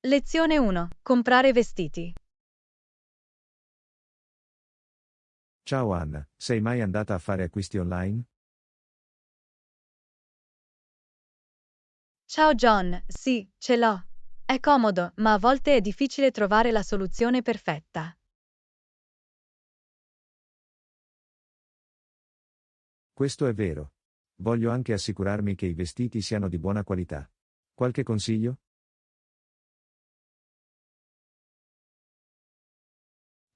Lezione 1. Comprare vestiti. Ciao Anna, sei mai andata a fare acquisti online? Ciao John, sì, ce l'ho. È comodo, ma a volte è difficile trovare la soluzione perfetta. Questo è vero. Voglio anche assicurarmi che i vestiti siano di buona qualità. Qualche consiglio?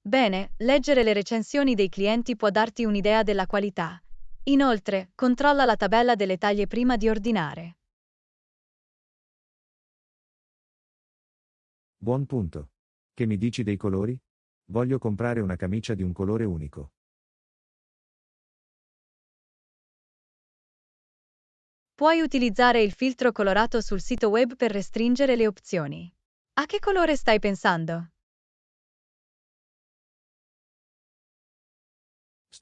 Bene, leggere le recensioni dei clienti può darti un'idea della qualità. Inoltre, controlla la tabella delle taglie prima di ordinare. Buon punto. Che mi dici dei colori? Voglio comprare una camicia di un colore unico. Puoi utilizzare il filtro colorato sul sito web per restringere le opzioni. A che colore stai pensando?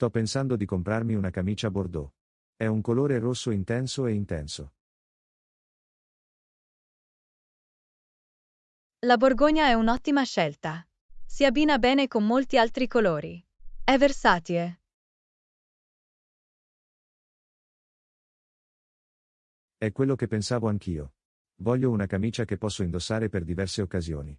Sto pensando di comprarmi una camicia bordeaux. È un colore rosso intenso e intenso. La borgogna è un'ottima scelta. Si abbina bene con molti altri colori. È versatile. È quello che pensavo anch'io. Voglio una camicia che posso indossare per diverse occasioni.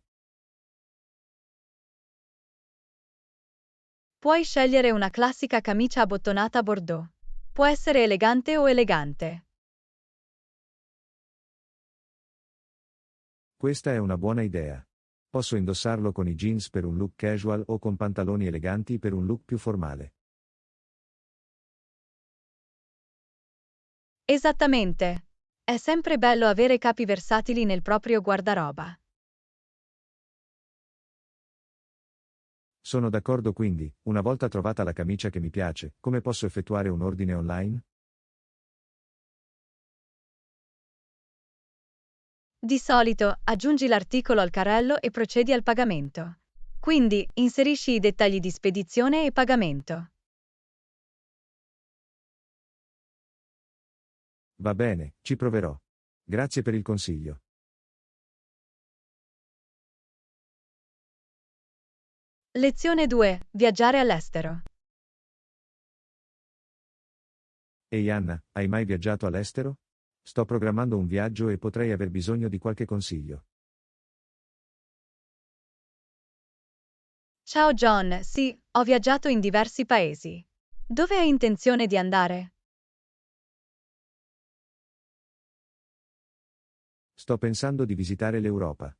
Puoi scegliere una classica camicia abbottonata bordeaux. Può essere elegante o elegante. Questa è una buona idea. Posso indossarlo con i jeans per un look casual o con pantaloni eleganti per un look più formale. Esattamente. È sempre bello avere capi versatili nel proprio guardaroba. Sono d'accordo quindi, una volta trovata la camicia che mi piace, come posso effettuare un ordine online? Di solito, aggiungi l'articolo al carrello e procedi al pagamento. Quindi, inserisci i dettagli di spedizione e pagamento. Va bene, ci proverò. Grazie per il consiglio. Lezione 2. Viaggiare all'estero. Ehi Anna, hai mai viaggiato all'estero? Sto programmando un viaggio e potrei aver bisogno di qualche consiglio. Ciao John, sì, ho viaggiato in diversi paesi. Dove hai intenzione di andare? Sto pensando di visitare l'Europa.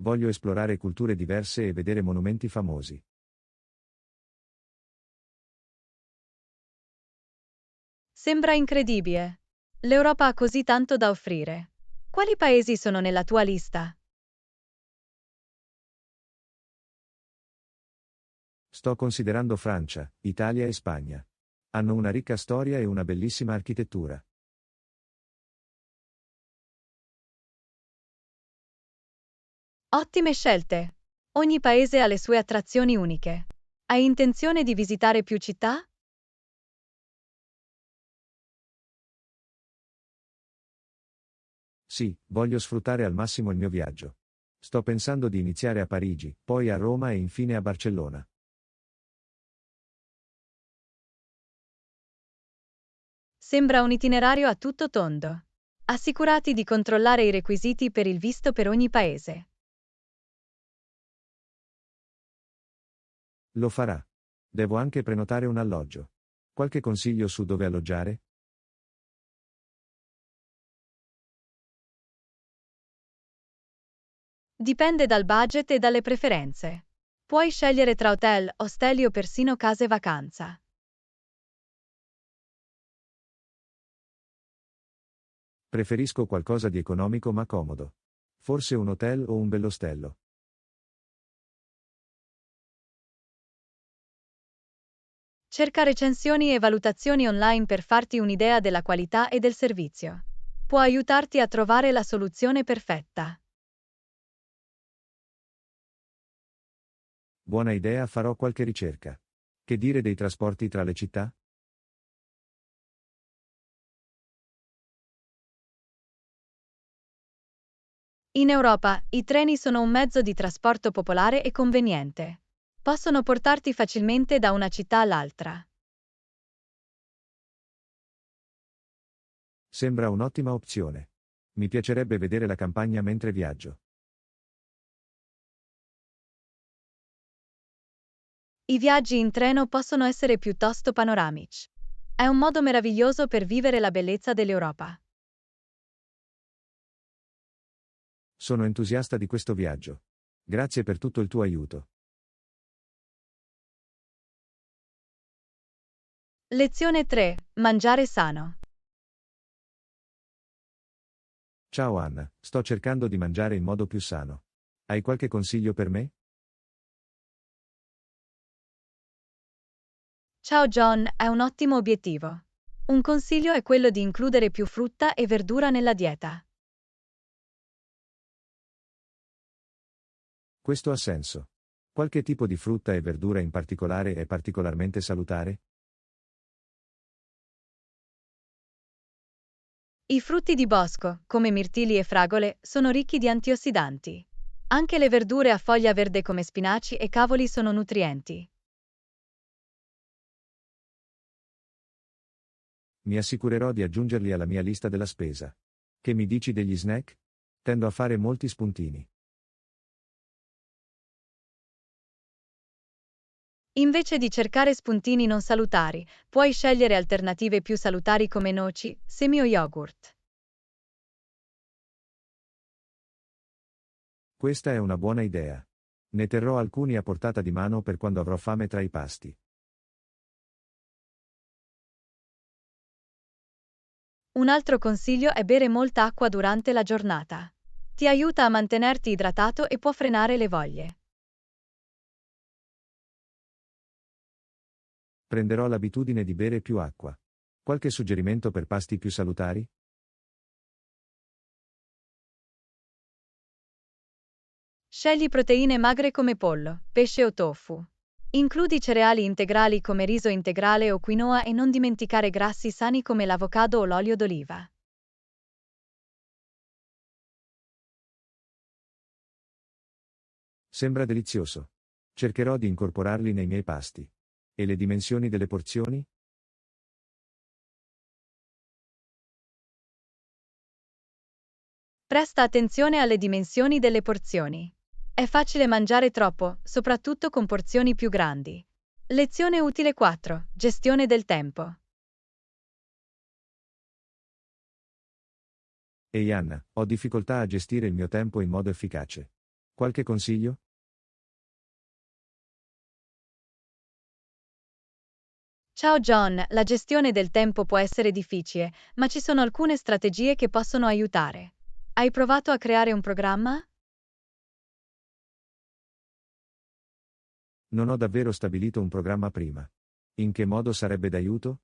Voglio esplorare culture diverse e vedere monumenti famosi. Sembra incredibile. L'Europa ha così tanto da offrire. Quali paesi sono nella tua lista? Sto considerando Francia, Italia e Spagna. Hanno una ricca storia e una bellissima architettura. Ottime scelte. Ogni paese ha le sue attrazioni uniche. Hai intenzione di visitare più città? Sì, voglio sfruttare al massimo il mio viaggio. Sto pensando di iniziare a Parigi, poi a Roma e infine a Barcellona. Sembra un itinerario a tutto tondo. Assicurati di controllare i requisiti per il visto per ogni paese. Lo farà. Devo anche prenotare un alloggio. Qualche consiglio su dove alloggiare? Dipende dal budget e dalle preferenze. Puoi scegliere tra hotel, ostelli o persino case vacanza. Preferisco qualcosa di economico ma comodo. Forse un hotel o un bellostello. Cerca recensioni e valutazioni online per farti un'idea della qualità e del servizio. Può aiutarti a trovare la soluzione perfetta. Buona idea, farò qualche ricerca. Che dire dei trasporti tra le città? In Europa, i treni sono un mezzo di trasporto popolare e conveniente. Possono portarti facilmente da una città all'altra. Sembra un'ottima opzione. Mi piacerebbe vedere la campagna mentre viaggio. I viaggi in treno possono essere piuttosto panoramici. È un modo meraviglioso per vivere la bellezza dell'Europa. Sono entusiasta di questo viaggio. Grazie per tutto il tuo aiuto. Lezione 3. Mangiare sano. Ciao Anna, sto cercando di mangiare in modo più sano. Hai qualche consiglio per me? Ciao John, è un ottimo obiettivo. Un consiglio è quello di includere più frutta e verdura nella dieta. Questo ha senso. Qualche tipo di frutta e verdura in particolare è particolarmente salutare? I frutti di bosco, come mirtilli e fragole, sono ricchi di antiossidanti. Anche le verdure a foglia verde come spinaci e cavoli sono nutrienti. Mi assicurerò di aggiungerli alla mia lista della spesa. Che mi dici degli snack? Tendo a fare molti spuntini. Invece di cercare spuntini non salutari, puoi scegliere alternative più salutari come noci, semi o yogurt. Questa è una buona idea. Ne terrò alcuni a portata di mano per quando avrò fame tra i pasti. Un altro consiglio è bere molta acqua durante la giornata. Ti aiuta a mantenerti idratato e può frenare le voglie. Prenderò l'abitudine di bere più acqua. Qualche suggerimento per pasti più salutari? Scegli proteine magre come pollo, pesce o tofu. Includi cereali integrali come riso integrale o quinoa e non dimenticare grassi sani come l'avocado o l'olio d'oliva. Sembra delizioso. Cercherò di incorporarli nei miei pasti. E le dimensioni delle porzioni? Presta attenzione alle dimensioni delle porzioni. È facile mangiare troppo, soprattutto con porzioni più grandi. Lezione utile 4. Gestione del tempo. Ehi Anna, ho difficoltà a gestire il mio tempo in modo efficace. Qualche consiglio? Ciao John, la gestione del tempo può essere difficile, ma ci sono alcune strategie che possono aiutare. Hai provato a creare un programma? Non ho davvero stabilito un programma prima. In che modo sarebbe d'aiuto?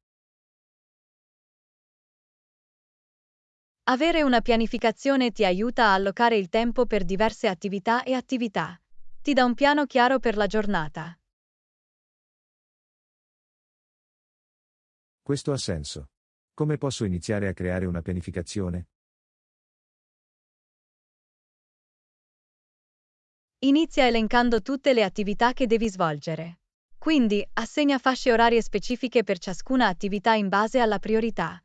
Avere una pianificazione ti aiuta a allocare il tempo per diverse attività e attività. Ti dà un piano chiaro per la giornata. Questo ha senso. Come posso iniziare a creare una pianificazione? Inizia elencando tutte le attività che devi svolgere. Quindi, assegna fasce orarie specifiche per ciascuna attività in base alla priorità.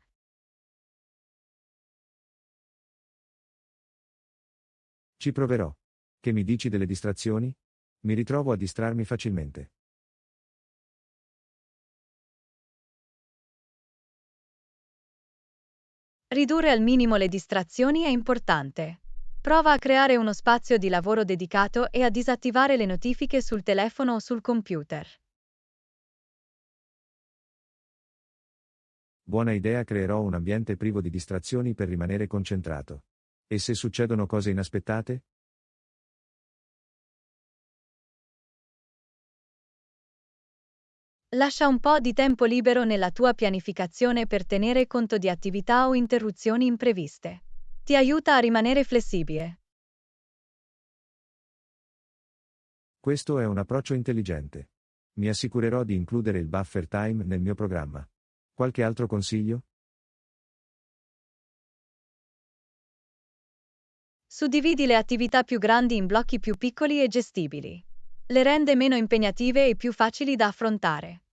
Ci proverò. Che mi dici delle distrazioni? Mi ritrovo a distrarmi facilmente. Ridurre al minimo le distrazioni è importante. Prova a creare uno spazio di lavoro dedicato e a disattivare le notifiche sul telefono o sul computer. Buona idea, creerò un ambiente privo di distrazioni per rimanere concentrato. E se succedono cose inaspettate? Lascia un po' di tempo libero nella tua pianificazione per tenere conto di attività o interruzioni impreviste. Ti aiuta a rimanere flessibile. Questo è un approccio intelligente. Mi assicurerò di includere il buffer time nel mio programma. Qualche altro consiglio? Suddividi le attività più grandi in blocchi più piccoli e gestibili. Le rende meno impegnative e più facili da affrontare.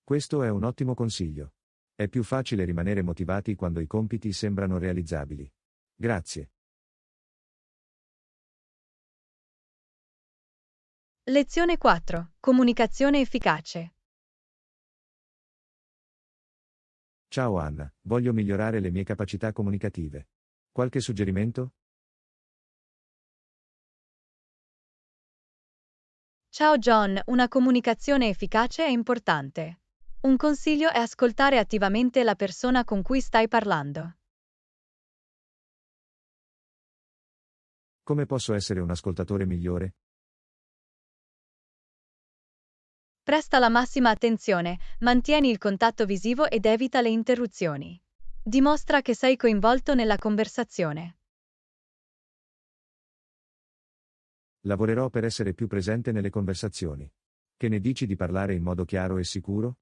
Questo è un ottimo consiglio. È più facile rimanere motivati quando i compiti sembrano realizzabili. Grazie. Lezione 4. Comunicazione efficace. Ciao Anna, voglio migliorare le mie capacità comunicative. Qualche suggerimento? Ciao John, una comunicazione efficace è importante. Un consiglio è ascoltare attivamente la persona con cui stai parlando. Come posso essere un ascoltatore migliore? Presta la massima attenzione, mantieni il contatto visivo ed evita le interruzioni. Dimostra che sei coinvolto nella conversazione. Lavorerò per essere più presente nelle conversazioni. Che ne dici di parlare in modo chiaro e sicuro?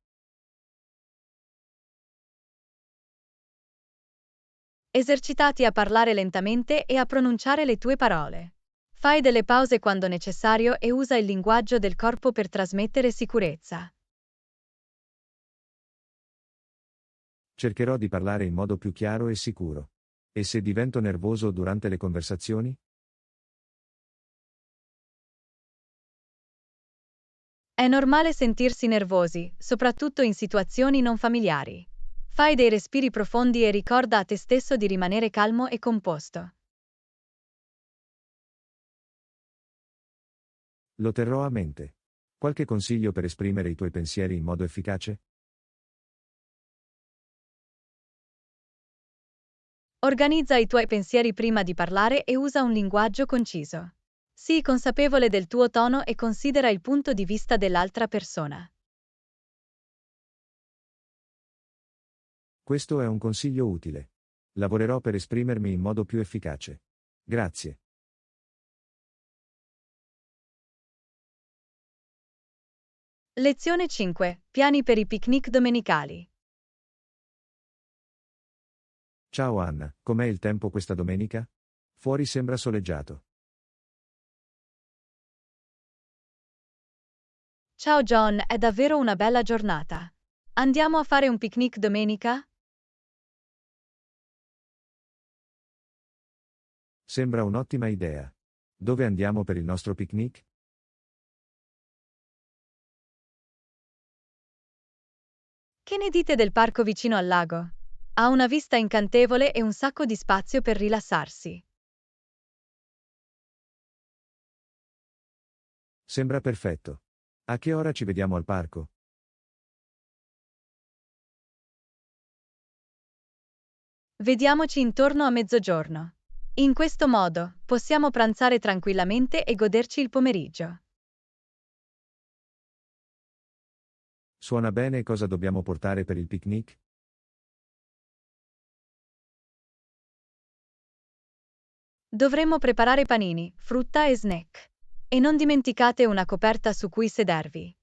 Esercitati a parlare lentamente e a pronunciare le tue parole. Fai delle pause quando necessario e usa il linguaggio del corpo per trasmettere sicurezza. Cercherò di parlare in modo più chiaro e sicuro. E se divento nervoso durante le conversazioni? È normale sentirsi nervosi, soprattutto in situazioni non familiari. Fai dei respiri profondi e ricorda a te stesso di rimanere calmo e composto. Lo terrò a mente. Qualche consiglio per esprimere i tuoi pensieri in modo efficace? Organizza i tuoi pensieri prima di parlare e usa un linguaggio conciso. Sii consapevole del tuo tono e considera il punto di vista dell'altra persona. Questo è un consiglio utile. Lavorerò per esprimermi in modo più efficace. Grazie. Lezione 5. Piani per i picnic domenicali. Ciao Anna, com'è il tempo questa domenica? Fuori sembra soleggiato. Ciao John, è davvero una bella giornata. Andiamo a fare un picnic domenica? Sembra un'ottima idea. Dove andiamo per il nostro picnic? Che ne dite del parco vicino al lago? Ha una vista incantevole e un sacco di spazio per rilassarsi. Sembra perfetto. A che ora ci vediamo al parco? Vediamoci intorno a mezzogiorno. In questo modo, possiamo pranzare tranquillamente e goderci il pomeriggio. Suona bene. Cosa dobbiamo portare per il picnic? Dovremmo preparare panini, frutta e snack. E non dimenticate una coperta su cui sedervi.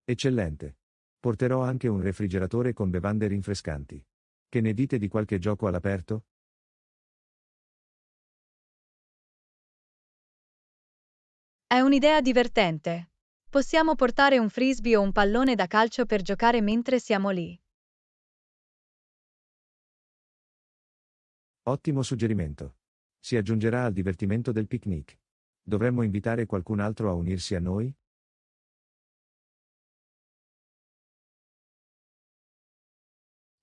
Eccellente. Porterò anche un refrigeratore con bevande rinfrescanti. Che ne dite di qualche gioco all'aperto? È un'idea divertente. Possiamo portare un frisbee o un pallone da calcio per giocare mentre siamo lì. Ottimo suggerimento. Si aggiungerà al divertimento del picnic. Dovremmo invitare qualcun altro a unirsi a noi?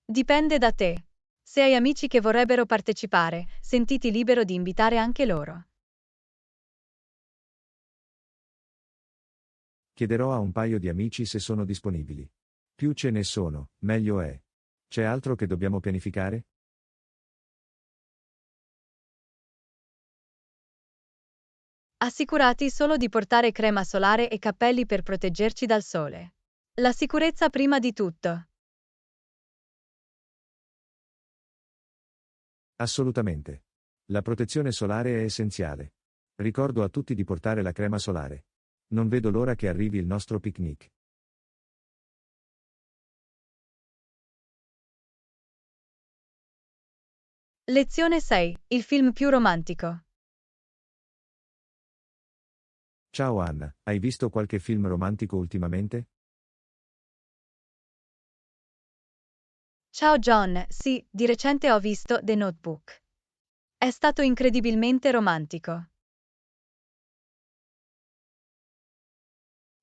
Dipende da te. Se hai amici che vorrebbero partecipare, sentiti libero di invitare anche loro. Chiederò a un paio di amici se sono disponibili. Più ce ne sono, meglio è. C'è altro che dobbiamo pianificare? Assicurati solo di portare crema solare e cappelli per proteggerci dal sole. La sicurezza prima di tutto. Assolutamente. La protezione solare è essenziale. Ricordo a tutti di portare la crema solare. Non vedo l'ora che arrivi il nostro picnic. Lezione 6. Il film più romantico. Ciao Anna, hai visto qualche film romantico ultimamente? Ciao John, sì, di recente ho visto The Notebook. È stato incredibilmente romantico.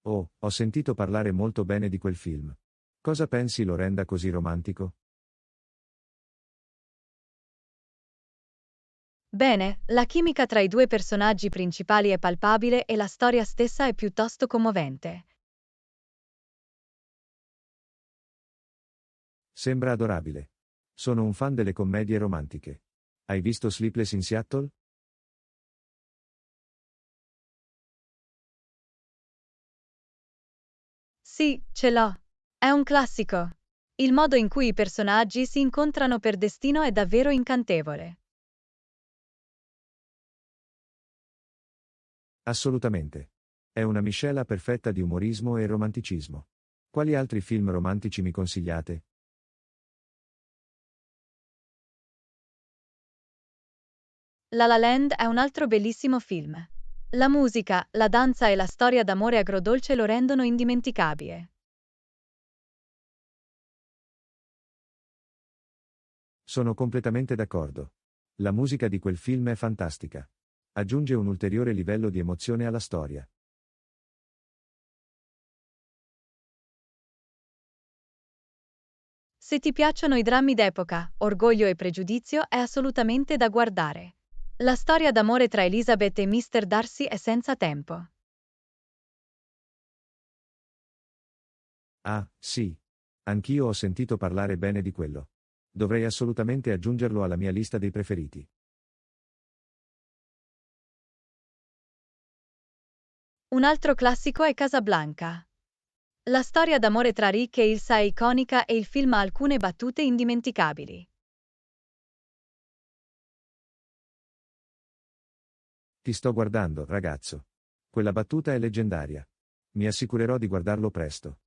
Oh, ho sentito parlare molto bene di quel film. Cosa pensi lo renda così romantico? Bene, la chimica tra i due personaggi principali è palpabile e la storia stessa è piuttosto commovente. Sembra adorabile. Sono un fan delle commedie romantiche. Hai visto Sleepless in Seattle? Sì, ce l'ho. È un classico. Il modo in cui i personaggi si incontrano per destino è davvero incantevole. Assolutamente. È una miscela perfetta di umorismo e romanticismo. Quali altri film romantici mi consigliate? La La Land è un altro bellissimo film. La musica, la danza e la storia d'amore agrodolce lo rendono indimenticabile. Sono completamente d'accordo. La musica di quel film è fantastica. Aggiunge un ulteriore livello di emozione alla storia. Se ti piacciono i drammi d'epoca, Orgoglio e Pregiudizio è assolutamente da guardare. La storia d'amore tra Elizabeth e Mr. Darcy è senza tempo. Ah, sì. Anch'io ho sentito parlare bene di quello. Dovrei assolutamente aggiungerlo alla mia lista dei preferiti. Un altro classico è Casablanca. La storia d'amore tra Rick e Ilsa è iconica e il film ha alcune battute indimenticabili. Ti sto guardando, ragazzo. Quella battuta è leggendaria. Mi assicurerò di guardarlo presto.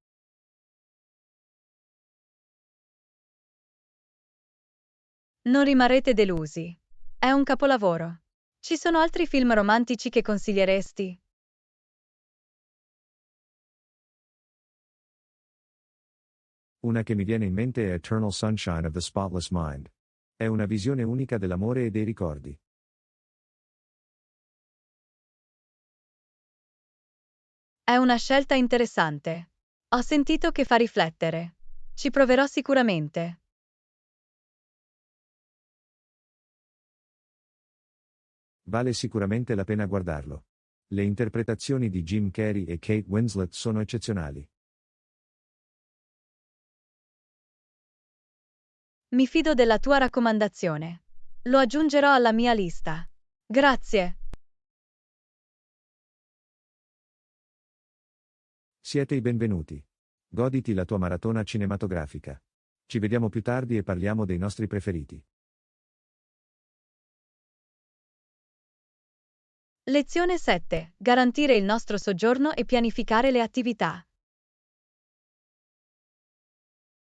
Non rimarrete delusi. È un capolavoro. Ci sono altri film romantici che consiglieresti? Una che mi viene in mente è Eternal Sunshine of the Spotless Mind. È una visione unica dell'amore e dei ricordi. È una scelta interessante. Ho sentito che fa riflettere. Ci proverò sicuramente. Vale sicuramente la pena guardarlo. Le interpretazioni di Jim Carrey e Kate Winslet sono eccezionali. Mi fido della tua raccomandazione. Lo aggiungerò alla mia lista. Grazie. Siete i benvenuti. Goditi la tua maratona cinematografica. Ci vediamo più tardi e parliamo dei nostri preferiti. Lezione 7. Garantire il nostro soggiorno e pianificare le attività.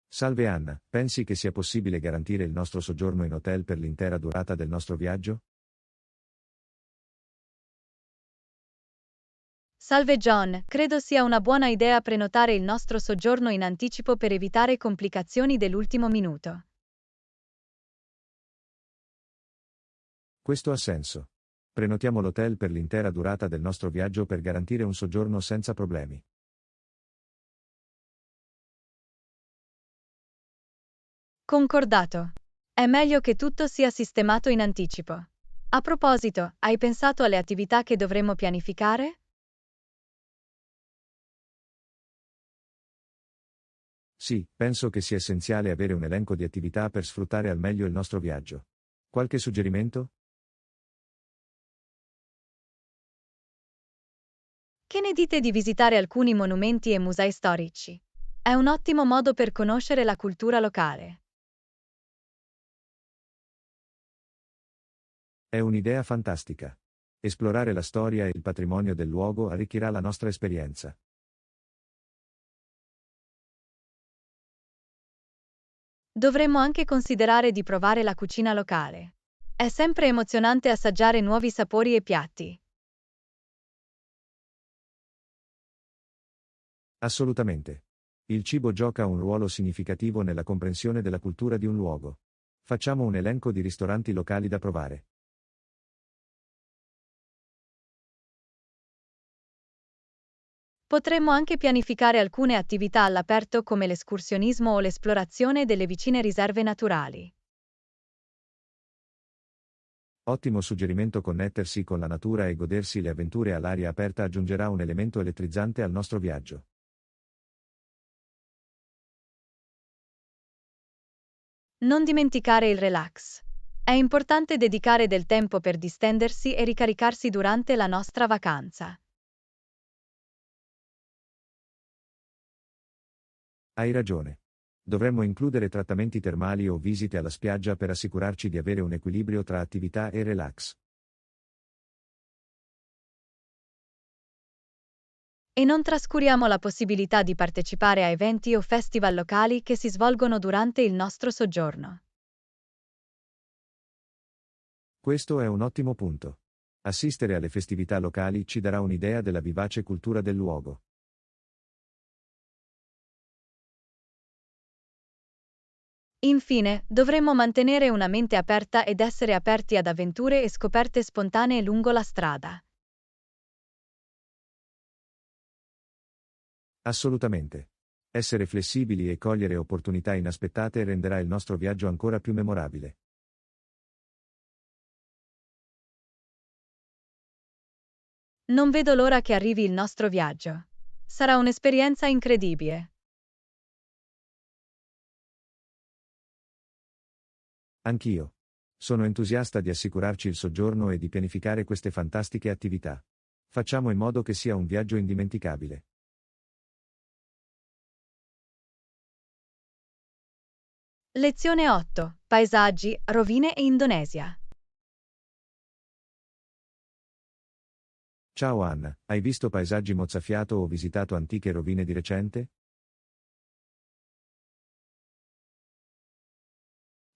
Salve Anna, pensi che sia possibile garantire il nostro soggiorno in hotel per l'intera durata del nostro viaggio? Salve John, credo sia una buona idea prenotare il nostro soggiorno in anticipo per evitare complicazioni dell'ultimo minuto. Questo ha senso. Prenotiamo l'hotel per l'intera durata del nostro viaggio per garantire un soggiorno senza problemi. Concordato. È meglio che tutto sia sistemato in anticipo. A proposito, hai pensato alle attività che dovremmo pianificare? Sì, penso che sia essenziale avere un elenco di attività per sfruttare al meglio il nostro viaggio. Qualche suggerimento? Che ne dite di visitare alcuni monumenti e musei storici? È un ottimo modo per conoscere la cultura locale. È un'idea fantastica. Esplorare la storia e il patrimonio del luogo arricchirà la nostra esperienza. Dovremmo anche considerare di provare la cucina locale. È sempre emozionante assaggiare nuovi sapori e piatti. Assolutamente. Il cibo gioca un ruolo significativo nella comprensione della cultura di un luogo. Facciamo un elenco di ristoranti locali da provare. Potremmo anche pianificare alcune attività all'aperto come l'escursionismo o l'esplorazione delle vicine riserve naturali. Ottimo suggerimento: connettersi con la natura e godersi le avventure all'aria aperta aggiungerà un elemento elettrizzante al nostro viaggio. Non dimenticare il relax. È importante dedicare del tempo per distendersi e ricaricarsi durante la nostra vacanza. Hai ragione. Dovremmo includere trattamenti termali o visite alla spiaggia per assicurarci di avere un equilibrio tra attività e relax. E non trascuriamo la possibilità di partecipare a eventi o festival locali che si svolgono durante il nostro soggiorno. Questo è un ottimo punto. Assistere alle festività locali ci darà un'idea della vivace cultura del luogo. Infine, dovremmo mantenere una mente aperta ed essere aperti ad avventure e scoperte spontanee lungo la strada. Assolutamente. Essere flessibili e cogliere opportunità inaspettate renderà il nostro viaggio ancora più memorabile. Non vedo l'ora che arrivi il nostro viaggio. Sarà un'esperienza incredibile. Anch'io. Sono entusiasta di assicurarci il soggiorno e di pianificare queste fantastiche attività. Facciamo in modo che sia un viaggio indimenticabile. Lezione 8. Paesaggi, rovine e Indonesia. Ciao Anna, hai visto paesaggi mozzafiato o visitato antiche rovine di recente?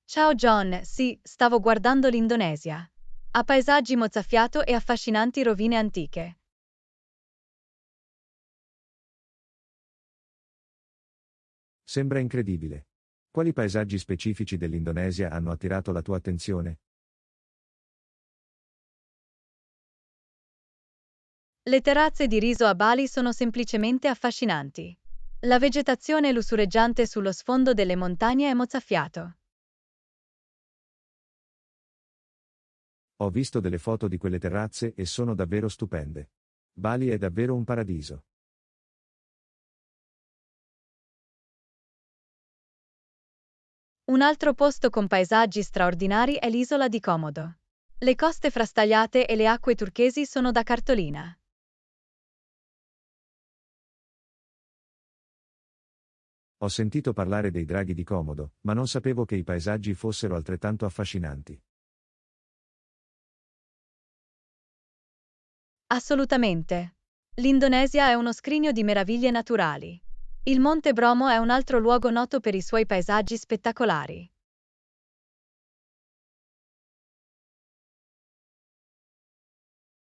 Ciao John, sì, stavo guardando l'Indonesia. Ha paesaggi mozzafiato e affascinanti rovine antiche. Sembra incredibile. Quali paesaggi specifici dell'Indonesia hanno attirato la tua attenzione? Le terrazze di riso a Bali sono semplicemente affascinanti. La vegetazione lussureggiante sullo sfondo delle montagne è mozzafiato. Ho visto delle foto di quelle terrazze e sono davvero stupende. Bali è davvero un paradiso. Un altro posto con paesaggi straordinari è l'isola di Komodo. Le coste frastagliate e le acque turchesi sono da cartolina. Ho sentito parlare dei draghi di Komodo, ma non sapevo che i paesaggi fossero altrettanto affascinanti. Assolutamente. L'Indonesia è uno scrigno di meraviglie naturali. Il Monte Bromo è un altro luogo noto per i suoi paesaggi spettacolari.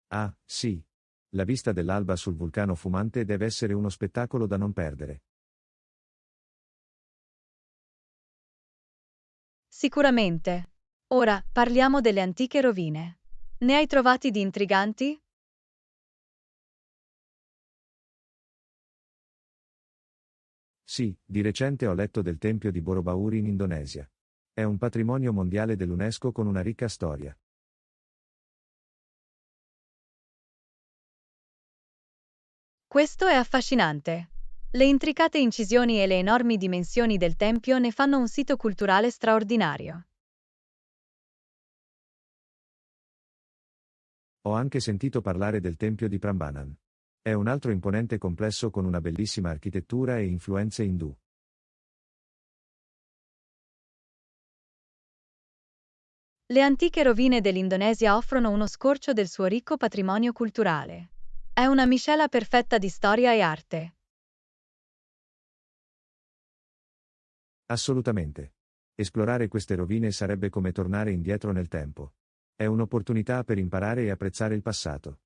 Ah, sì. La vista dell'alba sul vulcano fumante deve essere uno spettacolo da non perdere. Sicuramente. Ora, parliamo delle antiche rovine. Ne hai trovati di intriganti? Sì, di recente ho letto del tempio di Borobudur in Indonesia. È un patrimonio mondiale dell'UNESCO con una ricca storia. Questo è affascinante. Le intricate incisioni e le enormi dimensioni del tempio ne fanno un sito culturale straordinario. Ho anche sentito parlare del tempio di Prambanan. È un altro imponente complesso con una bellissima architettura e influenze indù. Le antiche rovine dell'Indonesia offrono uno scorcio del suo ricco patrimonio culturale. È una miscela perfetta di storia e arte. Assolutamente. Esplorare queste rovine sarebbe come tornare indietro nel tempo. È un'opportunità per imparare e apprezzare il passato.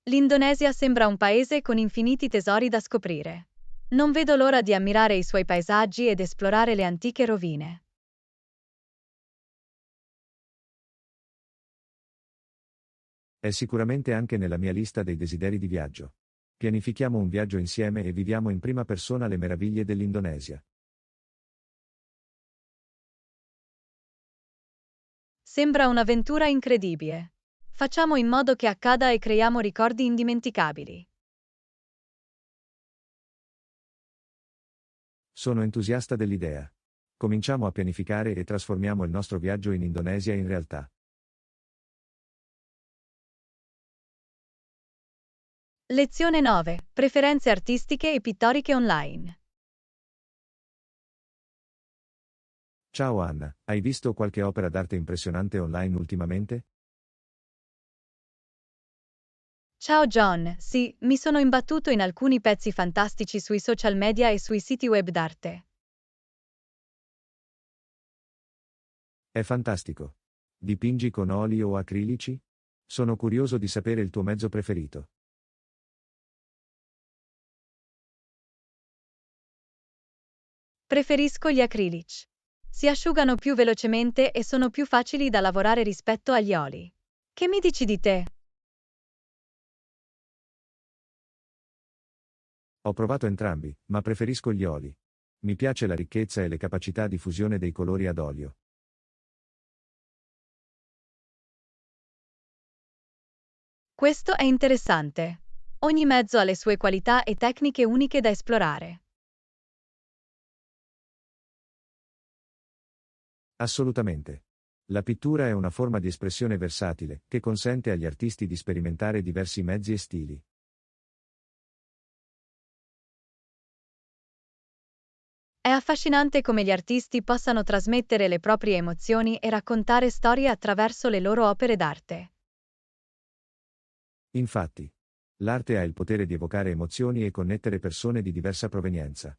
L'Indonesia sembra un paese con infiniti tesori da scoprire. Non vedo l'ora di ammirare i suoi paesaggi ed esplorare le antiche rovine. È sicuramente anche nella mia lista dei desideri di viaggio. Pianifichiamo un viaggio insieme e viviamo in prima persona le meraviglie dell'Indonesia. Sembra un'avventura incredibile. Facciamo in modo che accada e creiamo ricordi indimenticabili. Sono entusiasta dell'idea. Cominciamo a pianificare e trasformiamo il nostro viaggio in Indonesia in realtà. Lezione 9. Preferenze artistiche e pittoriche online. Ciao Anna, hai visto qualche opera d'arte impressionante online ultimamente? Ciao John, sì, mi sono imbattuto in alcuni pezzi fantastici sui social media e sui siti web d'arte. È fantastico. Dipingi con oli o acrilici? Sono curioso di sapere il tuo mezzo preferito. Preferisco gli acrilici. Si asciugano più velocemente e sono più facili da lavorare rispetto agli oli. Che mi dici di te? Ho provato entrambi, ma preferisco gli oli. Mi piace la ricchezza e le capacità di fusione dei colori ad olio. Questo è interessante. Ogni mezzo ha le sue qualità e tecniche uniche da esplorare. Assolutamente. La pittura è una forma di espressione versatile, che consente agli artisti di sperimentare diversi mezzi e stili. È affascinante come gli artisti possano trasmettere le proprie emozioni e raccontare storie attraverso le loro opere d'arte. Infatti, l'arte ha il potere di evocare emozioni e connettere persone di diversa provenienza.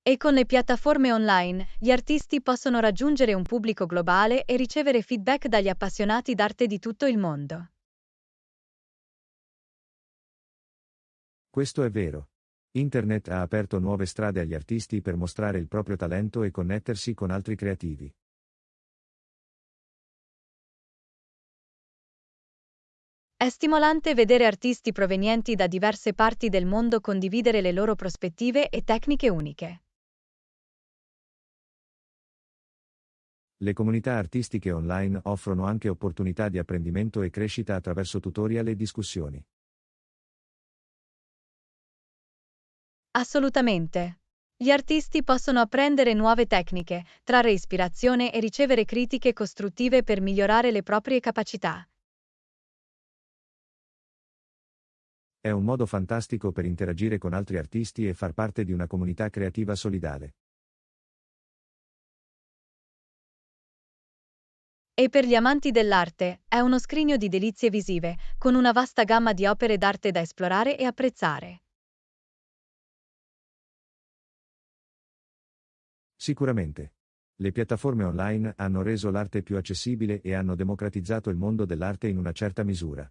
E con le piattaforme online, gli artisti possono raggiungere un pubblico globale e ricevere feedback dagli appassionati d'arte di tutto il mondo. Questo è vero. Internet ha aperto nuove strade agli artisti per mostrare il proprio talento e connettersi con altri creativi. È stimolante vedere artisti provenienti da diverse parti del mondo condividere le loro prospettive e tecniche uniche. Le comunità artistiche online offrono anche opportunità di apprendimento e crescita attraverso tutorial e discussioni. Assolutamente. Gli artisti possono apprendere nuove tecniche, trarre ispirazione e ricevere critiche costruttive per migliorare le proprie capacità. È un modo fantastico per interagire con altri artisti e far parte di una comunità creativa solidale. E per gli amanti dell'arte, è uno scrigno di delizie visive, con una vasta gamma di opere d'arte da esplorare e apprezzare. Sicuramente. Le piattaforme online hanno reso l'arte più accessibile e hanno democratizzato il mondo dell'arte in una certa misura.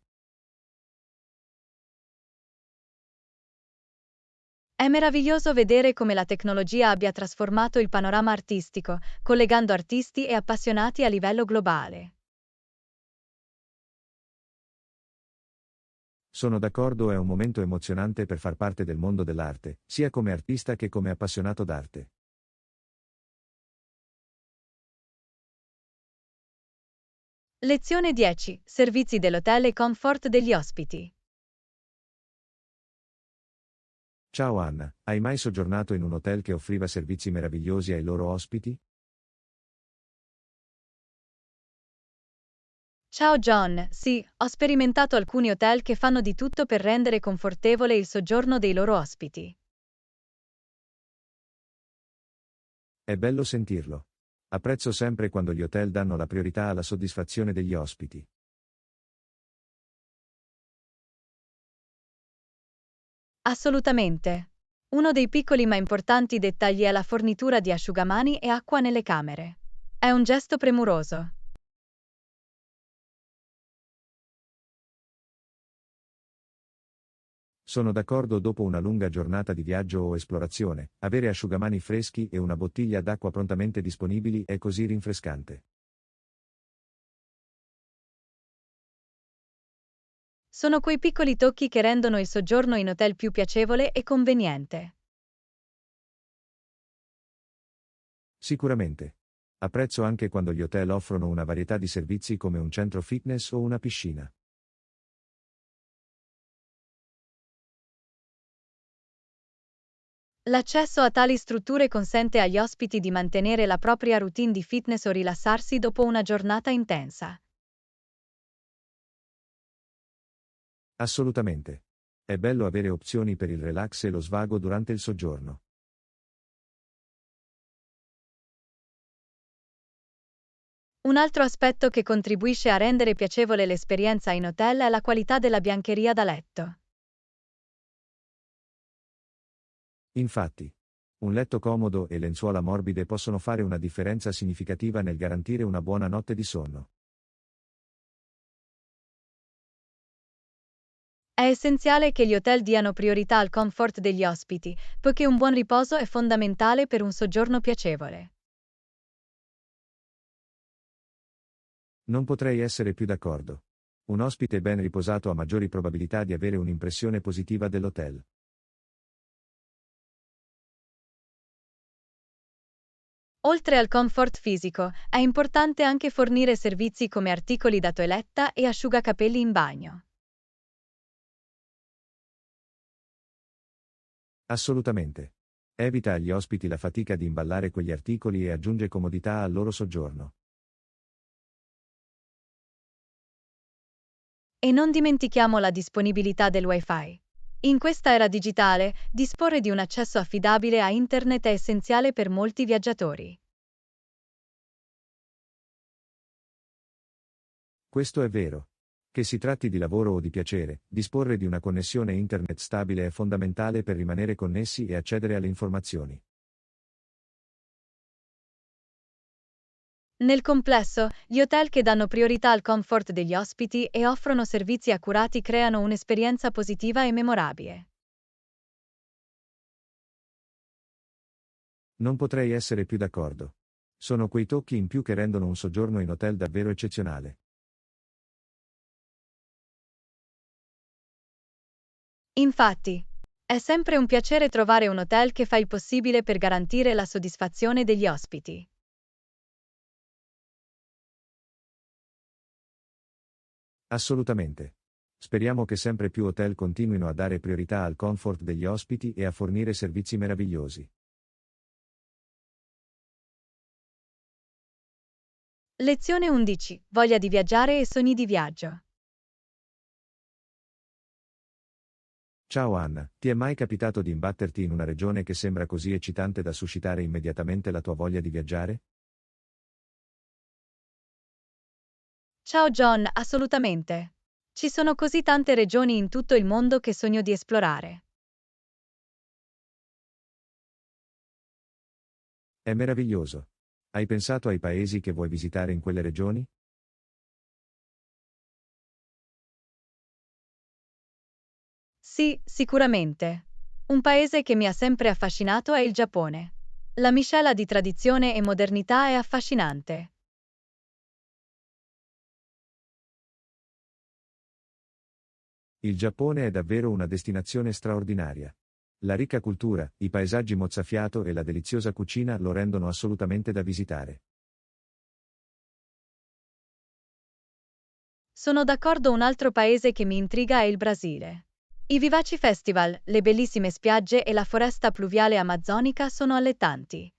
È meraviglioso vedere come la tecnologia abbia trasformato il panorama artistico, collegando artisti e appassionati a livello globale. Sono d'accordo, è un momento emozionante per far parte del mondo dell'arte, sia come artista che come appassionato d'arte. Lezione 10. Servizi dell'hotel e comfort degli ospiti. Ciao Anna, hai mai soggiornato in un hotel che offriva servizi meravigliosi ai loro ospiti? Ciao John, sì, ho sperimentato alcuni hotel che fanno di tutto per rendere confortevole il soggiorno dei loro ospiti. È bello sentirlo. Apprezzo sempre quando gli hotel danno la priorità alla soddisfazione degli ospiti. Assolutamente. Uno dei piccoli ma importanti dettagli è la fornitura di asciugamani e acqua nelle camere. È un gesto premuroso. Sono d'accordo. Dopo una lunga giornata di viaggio o esplorazione, avere asciugamani freschi e una bottiglia d'acqua prontamente disponibili è così rinfrescante. Sono quei piccoli tocchi che rendono il soggiorno in hotel più piacevole e conveniente. Sicuramente. Apprezzo anche quando gli hotel offrono una varietà di servizi come un centro fitness o una piscina. L'accesso a tali strutture consente agli ospiti di mantenere la propria routine di fitness o rilassarsi dopo una giornata intensa. Assolutamente. È bello avere opzioni per il relax e lo svago durante il soggiorno. Un altro aspetto che contribuisce a rendere piacevole l'esperienza in hotel è la qualità della biancheria da letto. Infatti, un letto comodo e lenzuola morbide possono fare una differenza significativa nel garantire una buona notte di sonno. È essenziale che gli hotel diano priorità al comfort degli ospiti, poiché un buon riposo è fondamentale per un soggiorno piacevole. Non potrei essere più d'accordo. Un ospite ben riposato ha maggiori probabilità di avere un'impressione positiva dell'hotel. Oltre al comfort fisico, è importante anche fornire servizi come articoli da toeletta e asciugacapelli in bagno. Assolutamente. Evita agli ospiti la fatica di imballare quegli articoli e aggiunge comodità al loro soggiorno. E non dimentichiamo la disponibilità del Wi-Fi. In questa era digitale, disporre di un accesso affidabile a Internet è essenziale per molti viaggiatori. Questo è vero. Che si tratti di lavoro o di piacere, disporre di una connessione internet stabile è fondamentale per rimanere connessi e accedere alle informazioni. Nel complesso, gli hotel che danno priorità al comfort degli ospiti e offrono servizi accurati creano un'esperienza positiva e memorabile. Non potrei essere più d'accordo. Sono quei tocchi in più che rendono un soggiorno in hotel davvero eccezionale. Infatti, è sempre un piacere trovare un hotel che fa il possibile per garantire la soddisfazione degli ospiti. Assolutamente. Speriamo che sempre più hotel continuino a dare priorità al comfort degli ospiti e a fornire servizi meravigliosi. Lezione 11. Voglia di viaggiare e sogni di viaggio. Ciao Anna, ti è mai capitato di imbatterti in una regione che sembra così eccitante da suscitare immediatamente la tua voglia di viaggiare? Ciao John, assolutamente. Ci sono così tante regioni in tutto il mondo che sogno di esplorare. È meraviglioso. Hai pensato ai paesi che vuoi visitare in quelle regioni? Sì, sicuramente. Un paese che mi ha sempre affascinato è il Giappone. La miscela di tradizione e modernità è affascinante. Il Giappone è davvero una destinazione straordinaria. La ricca cultura, i paesaggi mozzafiato e la deliziosa cucina lo rendono assolutamente da visitare. Sono d'accordo, un altro paese che mi intriga è il Brasile. I vivaci festival, le bellissime spiagge e la foresta pluviale amazzonica sono allettanti.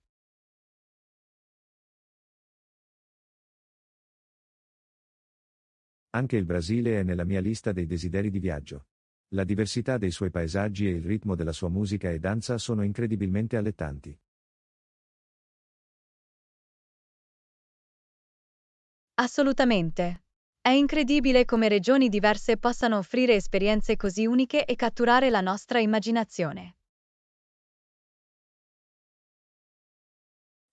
Anche il Brasile è nella mia lista dei desideri di viaggio. La diversità dei suoi paesaggi e il ritmo della sua musica e danza sono incredibilmente allettanti. Assolutamente. È incredibile come regioni diverse possano offrire esperienze così uniche e catturare la nostra immaginazione.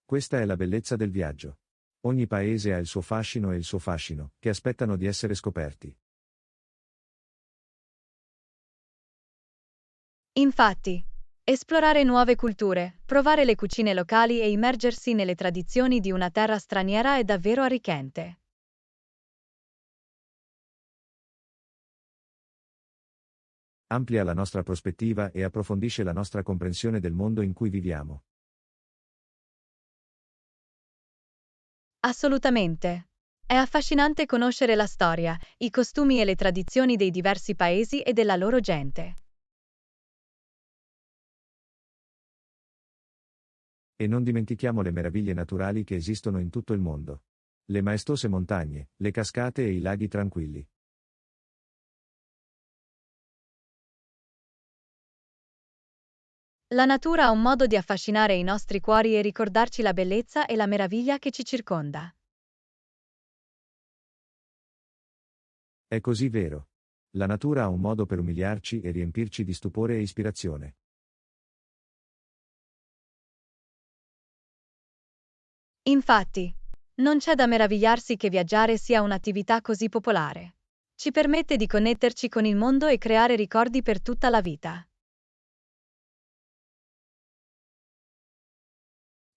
Questa è la bellezza del viaggio. Ogni paese ha il suo fascino e il suo fascino, che aspettano di essere scoperti. Infatti, esplorare nuove culture, provare le cucine locali e immergersi nelle tradizioni di una terra straniera è davvero arricchente. Amplia la nostra prospettiva e approfondisce la nostra comprensione del mondo in cui viviamo. Assolutamente. È affascinante conoscere la storia, i costumi e le tradizioni dei diversi paesi e della loro gente. E non dimentichiamo le meraviglie naturali che esistono in tutto il mondo. Le maestose montagne, le cascate e i laghi tranquilli. La natura ha un modo di affascinare i nostri cuori e ricordarci la bellezza e la meraviglia che ci circonda. È così vero. La natura ha un modo per umiliarci e riempirci di stupore e ispirazione. Infatti, non c'è da meravigliarsi che viaggiare sia un'attività così popolare. Ci permette di connetterci con il mondo e creare ricordi per tutta la vita.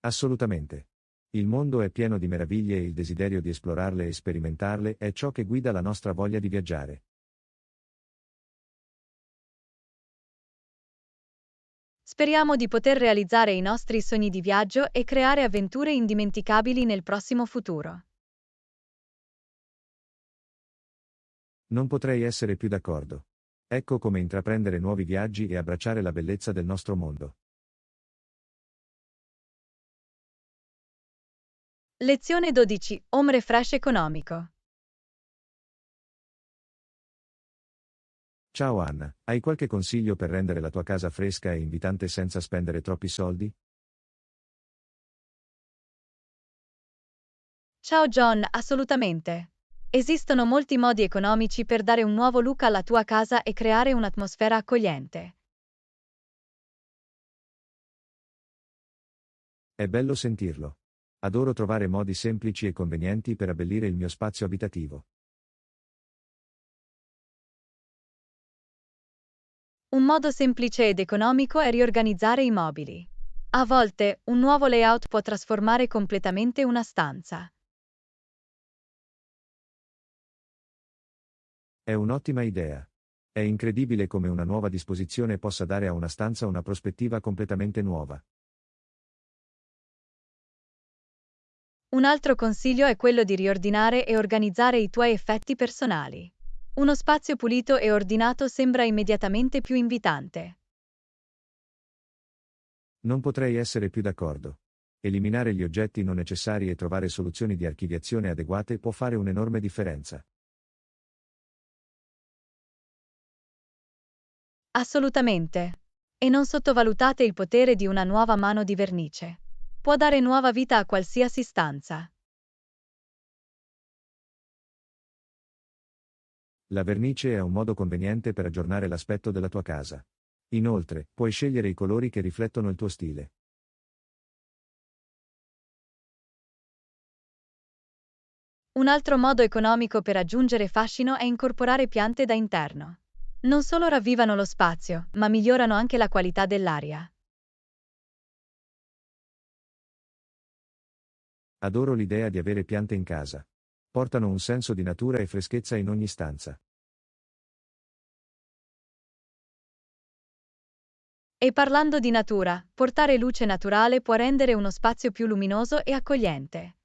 Assolutamente. Il mondo è pieno di meraviglie e il desiderio di esplorarle e sperimentarle è ciò che guida la nostra voglia di viaggiare. Speriamo di poter realizzare i nostri sogni di viaggio e creare avventure indimenticabili nel prossimo futuro. Non potrei essere più d'accordo. Ecco come intraprendere nuovi viaggi e abbracciare la bellezza del nostro mondo. Lezione 12. Home refresh economico. Ciao Anna, hai qualche consiglio per rendere la tua casa fresca e invitante senza spendere troppi soldi? Ciao John, assolutamente. Esistono molti modi economici per dare un nuovo look alla tua casa e creare un'atmosfera accogliente. È bello sentirlo. Adoro trovare modi semplici e convenienti per abbellire il mio spazio abitativo. Un modo semplice ed economico è riorganizzare i mobili. A volte, un nuovo layout può trasformare completamente una stanza. È un'ottima idea. È incredibile come una nuova disposizione possa dare a una stanza una prospettiva completamente nuova. Un altro consiglio è quello di riordinare e organizzare i tuoi effetti personali. Uno spazio pulito e ordinato sembra immediatamente più invitante. Non potrei essere più d'accordo. Eliminare gli oggetti non necessari e trovare soluzioni di archiviazione adeguate può fare un'enorme differenza. Assolutamente. E non sottovalutate il potere di una nuova mano di vernice. Può dare nuova vita a qualsiasi stanza. La vernice è un modo conveniente per aggiornare l'aspetto della tua casa. Inoltre, puoi scegliere i colori che riflettono il tuo stile. Un altro modo economico per aggiungere fascino è incorporare piante da interno. Non solo ravvivano lo spazio, ma migliorano anche la qualità dell'aria. Adoro l'idea di avere piante in casa. Portano un senso di natura e freschezza in ogni stanza. E parlando di natura, portare luce naturale può rendere uno spazio più luminoso e accogliente.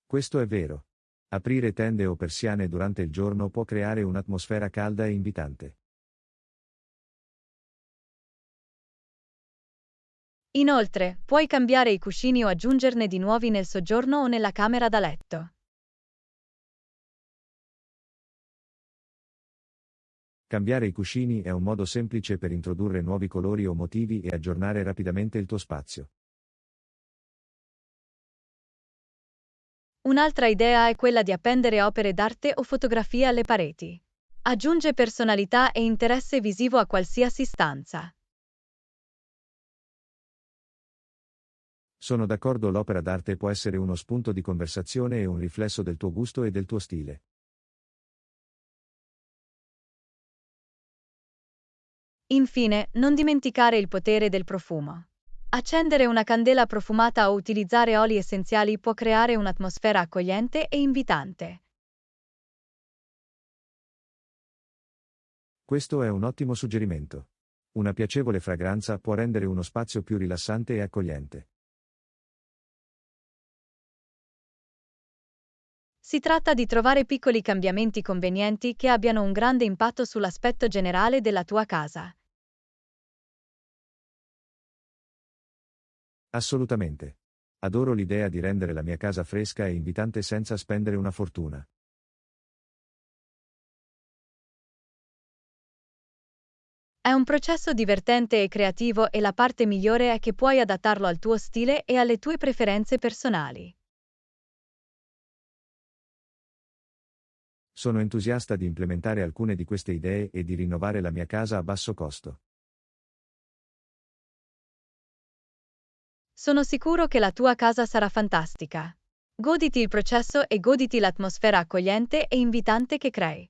Questo è vero. Aprire tende o persiane durante il giorno può creare un'atmosfera calda e invitante. Inoltre, puoi cambiare i cuscini o aggiungerne di nuovi nel soggiorno o nella camera da letto. Cambiare i cuscini è un modo semplice per introdurre nuovi colori o motivi e aggiornare rapidamente il tuo spazio. Un'altra idea è quella di appendere opere d'arte o fotografie alle pareti. Aggiunge personalità e interesse visivo a qualsiasi stanza. Sono d'accordo, l'opera d'arte può essere uno spunto di conversazione e un riflesso del tuo gusto e del tuo stile. Infine, non dimenticare il potere del profumo. Accendere una candela profumata o utilizzare oli essenziali può creare un'atmosfera accogliente e invitante. Questo è un ottimo suggerimento. Una piacevole fragranza può rendere uno spazio più rilassante e accogliente. Si tratta di trovare piccoli cambiamenti convenienti che abbiano un grande impatto sull'aspetto generale della tua casa. Assolutamente. Adoro l'idea di rendere la mia casa fresca e invitante senza spendere una fortuna. È un processo divertente e creativo e la parte migliore è che puoi adattarlo al tuo stile e alle tue preferenze personali. Sono entusiasta di implementare alcune di queste idee e di rinnovare la mia casa a basso costo. Sono sicuro che la tua casa sarà fantastica. Goditi il processo e goditi l'atmosfera accogliente e invitante che crei.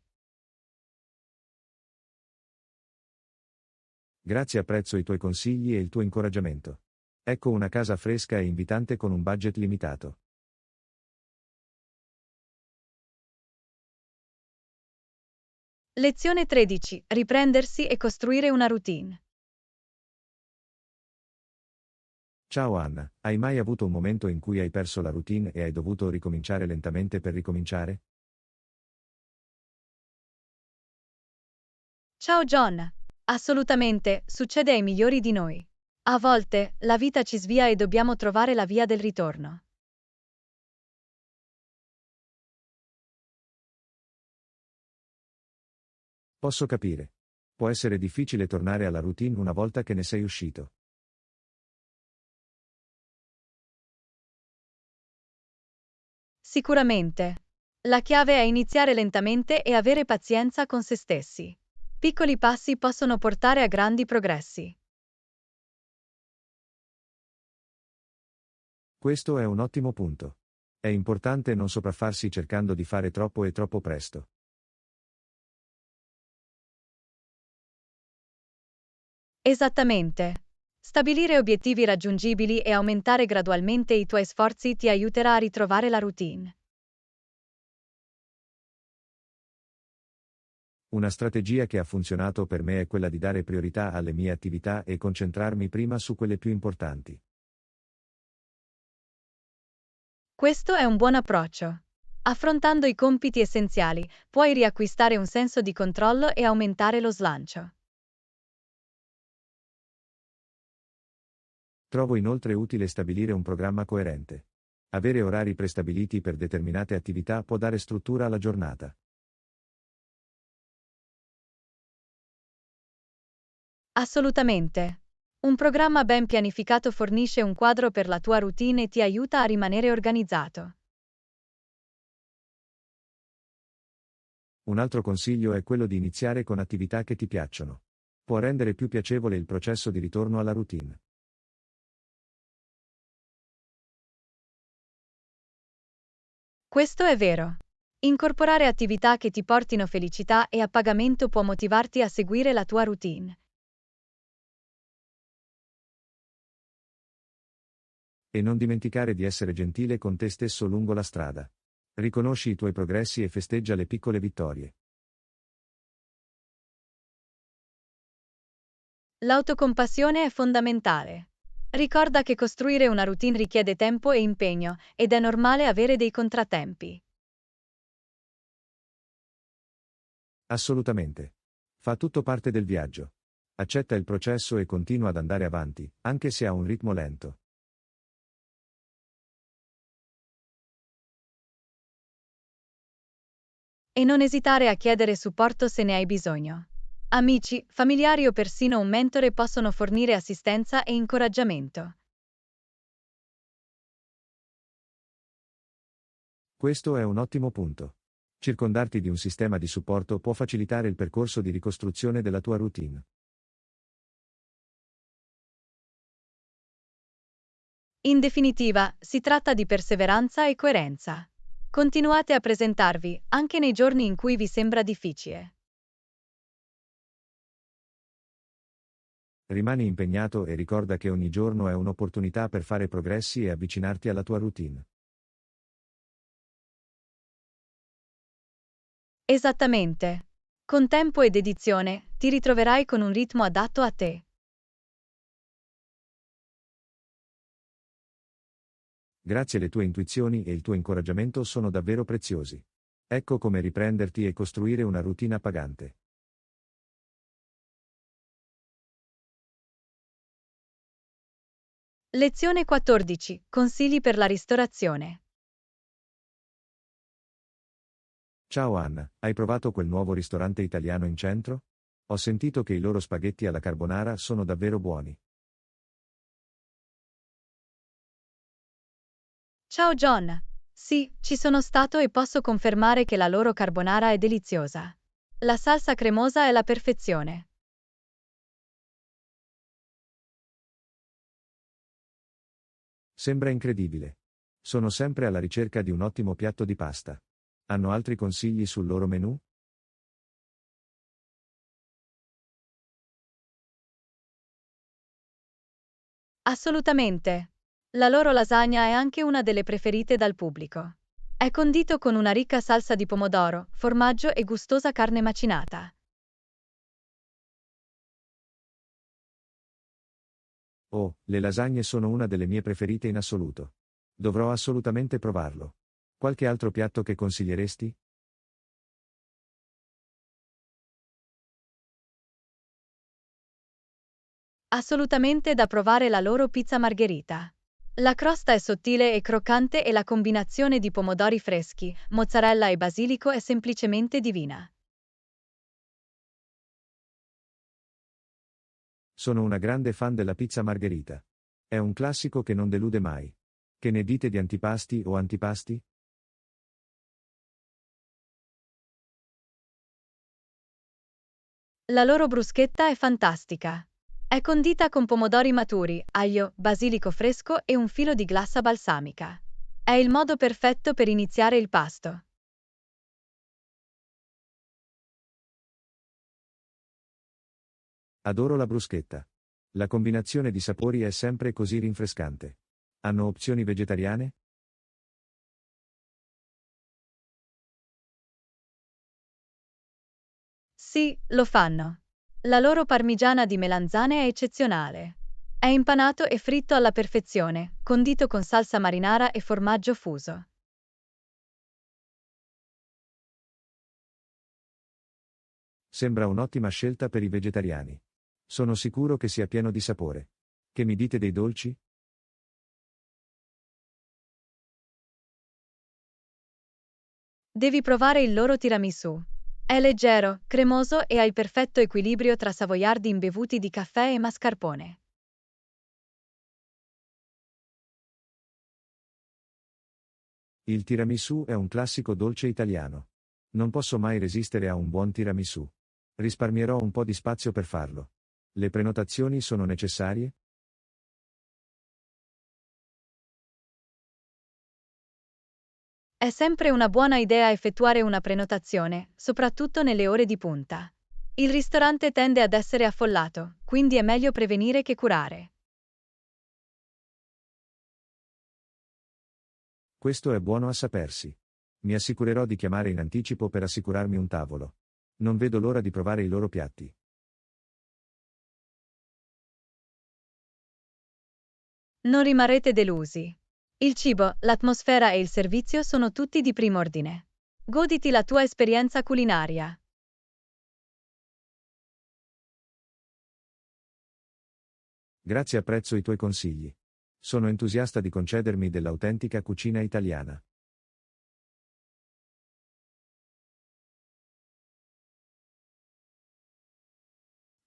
Grazie, apprezzo i tuoi consigli e il tuo incoraggiamento. Ecco una casa fresca e invitante con un budget limitato. Lezione 13. Riprendersi e costruire una routine. Ciao Anna, hai mai avuto un momento in cui hai perso la routine e hai dovuto ricominciare lentamente per ricominciare? Ciao John. Assolutamente, succede ai migliori di noi. A volte, la vita ci svia e dobbiamo trovare la via del ritorno. Posso capire. Può essere difficile tornare alla routine una volta che ne sei uscito. Sicuramente. La chiave è iniziare lentamente e avere pazienza con se stessi. Piccoli passi possono portare a grandi progressi. Questo è un ottimo punto. È importante non sopraffarsi cercando di fare troppo e troppo presto. Esattamente. Stabilire obiettivi raggiungibili e aumentare gradualmente i tuoi sforzi ti aiuterà a ritrovare la routine. Una strategia che ha funzionato per me è quella di dare priorità alle mie attività e concentrarmi prima su quelle più importanti. Questo è un buon approccio. Affrontando i compiti essenziali, puoi riacquistare un senso di controllo e aumentare lo slancio. Trovo inoltre utile stabilire un programma coerente. Avere orari prestabiliti per determinate attività può dare struttura alla giornata. Assolutamente. Un programma ben pianificato fornisce un quadro per la tua routine e ti aiuta a rimanere organizzato. Un altro consiglio è quello di iniziare con attività che ti piacciono. Può rendere più piacevole il processo di ritorno alla routine. Questo è vero. Incorporare attività che ti portino felicità e appagamento può motivarti a seguire la tua routine. E non dimenticare di essere gentile con te stesso lungo la strada. Riconosci i tuoi progressi e festeggia le piccole vittorie. L'autocompassione è fondamentale. Ricorda che costruire una routine richiede tempo e impegno, ed è normale avere dei contrattempi. Assolutamente. Fa tutto parte del viaggio. Accetta il processo e continua ad andare avanti, anche se ha un ritmo lento. E non esitare a chiedere supporto se ne hai bisogno. Amici, familiari o persino un mentore possono fornire assistenza e incoraggiamento. Questo è un ottimo punto. Circondarti di un sistema di supporto può facilitare il percorso di ricostruzione della tua routine. In definitiva, si tratta di perseveranza e coerenza. Continuate a presentarvi, anche nei giorni in cui vi sembra difficile. Rimani impegnato e ricorda che ogni giorno è un'opportunità per fare progressi e avvicinarti alla tua routine. Esattamente. Con tempo e dedizione, ti ritroverai con un ritmo adatto a te. Grazie alle tue intuizioni e il tuo incoraggiamento sono davvero preziosi. Ecco come riprenderti e costruire una routine appagante. Lezione 14. Consigli per la ristorazione. Ciao Anna, hai provato quel nuovo ristorante italiano in centro? Ho sentito che i loro spaghetti alla carbonara sono davvero buoni. Ciao John. Sì, ci sono stato e posso confermare che la loro carbonara è deliziosa. La salsa cremosa è la perfezione. Sembra incredibile. Sono sempre alla ricerca di un ottimo piatto di pasta. Hanno altri consigli sul loro menù? Assolutamente. La loro lasagna è anche una delle preferite dal pubblico. È condito con una ricca salsa di pomodoro, formaggio e gustosa carne macinata. Oh, le lasagne sono una delle mie preferite in assoluto. Dovrò assolutamente provarlo. Qualche altro piatto che consiglieresti? Assolutamente da provare la loro pizza margherita. La crosta è sottile e croccante e la combinazione di pomodori freschi, mozzarella e basilico è semplicemente divina. Sono una grande fan della pizza margherita. È un classico che non delude mai. Che ne dite di antipasti o antipasti? La loro bruschetta è fantastica. È condita con pomodori maturi, aglio, basilico fresco e un filo di glassa balsamica. È il modo perfetto per iniziare il pasto. Adoro la bruschetta. La combinazione di sapori è sempre così rinfrescante. Hanno opzioni vegetariane? Sì, lo fanno. La loro parmigiana di melanzane è eccezionale. È impanato e fritto alla perfezione, condito con salsa marinara e formaggio fuso. Sembra un'ottima scelta per i vegetariani. Sono sicuro che sia pieno di sapore. Che mi dite dei dolci? Devi provare il loro tiramisù. È leggero, cremoso e ha il perfetto equilibrio tra savoiardi imbevuti di caffè e mascarpone. Il tiramisù è un classico dolce italiano. Non posso mai resistere a un buon tiramisù. Risparmierò un po' di spazio per farlo. Le prenotazioni sono necessarie? È sempre una buona idea effettuare una prenotazione, soprattutto nelle ore di punta. Il ristorante tende ad essere affollato, quindi è meglio prevenire che curare. Questo è buono a sapersi. Mi assicurerò di chiamare in anticipo per assicurarmi un tavolo. Non vedo l'ora di provare i loro piatti. Non rimarrete delusi. Il cibo, l'atmosfera e il servizio sono tutti di primo ordine. Goditi la tua esperienza culinaria. Grazie, apprezzo i tuoi consigli. Sono entusiasta di concedermi dell'autentica cucina italiana.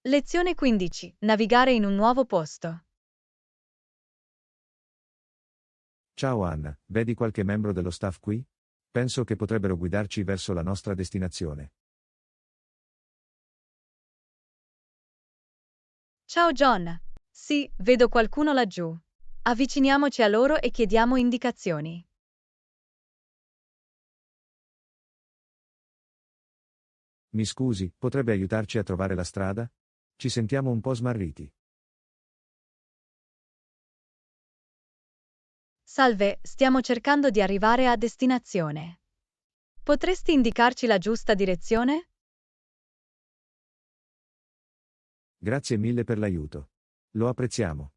Lezione 15. Navigare in un nuovo posto. Ciao Anna, vedi qualche membro dello staff qui? Penso che potrebbero guidarci verso la nostra destinazione. Ciao John. Sì, vedo qualcuno laggiù. Avviciniamoci a loro e chiediamo indicazioni. Mi scusi, potrebbe aiutarci a trovare la strada? Ci sentiamo un po' smarriti. Salve, stiamo cercando di arrivare a destinazione. Potresti indicarci la giusta direzione? Grazie mille per l'aiuto. Lo apprezziamo.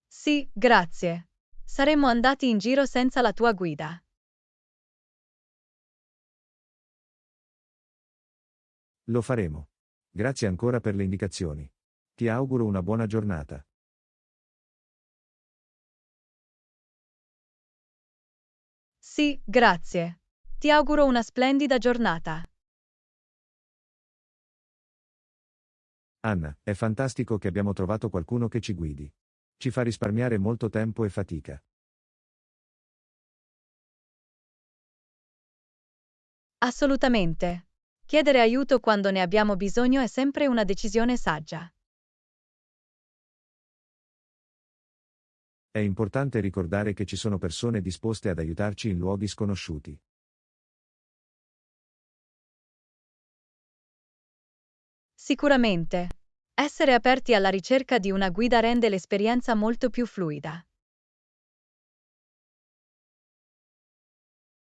Sì, grazie. Saremmo andati in giro senza la tua guida. Lo faremo. Grazie ancora per le indicazioni. Ti auguro una buona giornata. Sì, grazie. Ti auguro una splendida giornata. Anna, è fantastico che abbiamo trovato qualcuno che ci guidi. Ci fa risparmiare molto tempo e fatica. Assolutamente. Chiedere aiuto quando ne abbiamo bisogno è sempre una decisione saggia. È importante ricordare che ci sono persone disposte ad aiutarci in luoghi sconosciuti. Sicuramente. Essere aperti alla ricerca di una guida rende l'esperienza molto più fluida.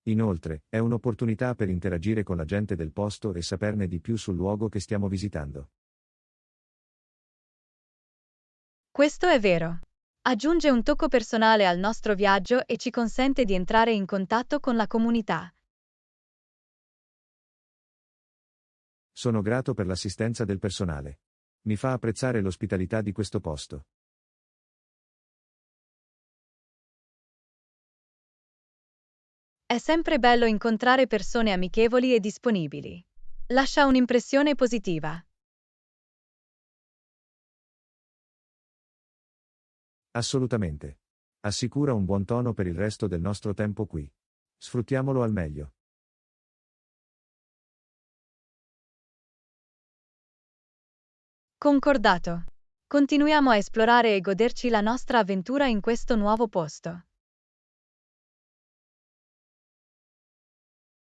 Inoltre, è un'opportunità per interagire con la gente del posto e saperne di più sul luogo che stiamo visitando. Questo è vero. Aggiunge un tocco personale al nostro viaggio e ci consente di entrare in contatto con la comunità. Sono grato per l'assistenza del personale. Mi fa apprezzare l'ospitalità di questo posto. È sempre bello incontrare persone amichevoli e disponibili. Lascia un'impressione positiva. Assolutamente. Assicura un buon tono per il resto del nostro tempo qui. Sfruttiamolo al meglio. Concordato. Continuiamo a esplorare e goderci la nostra avventura in questo nuovo posto.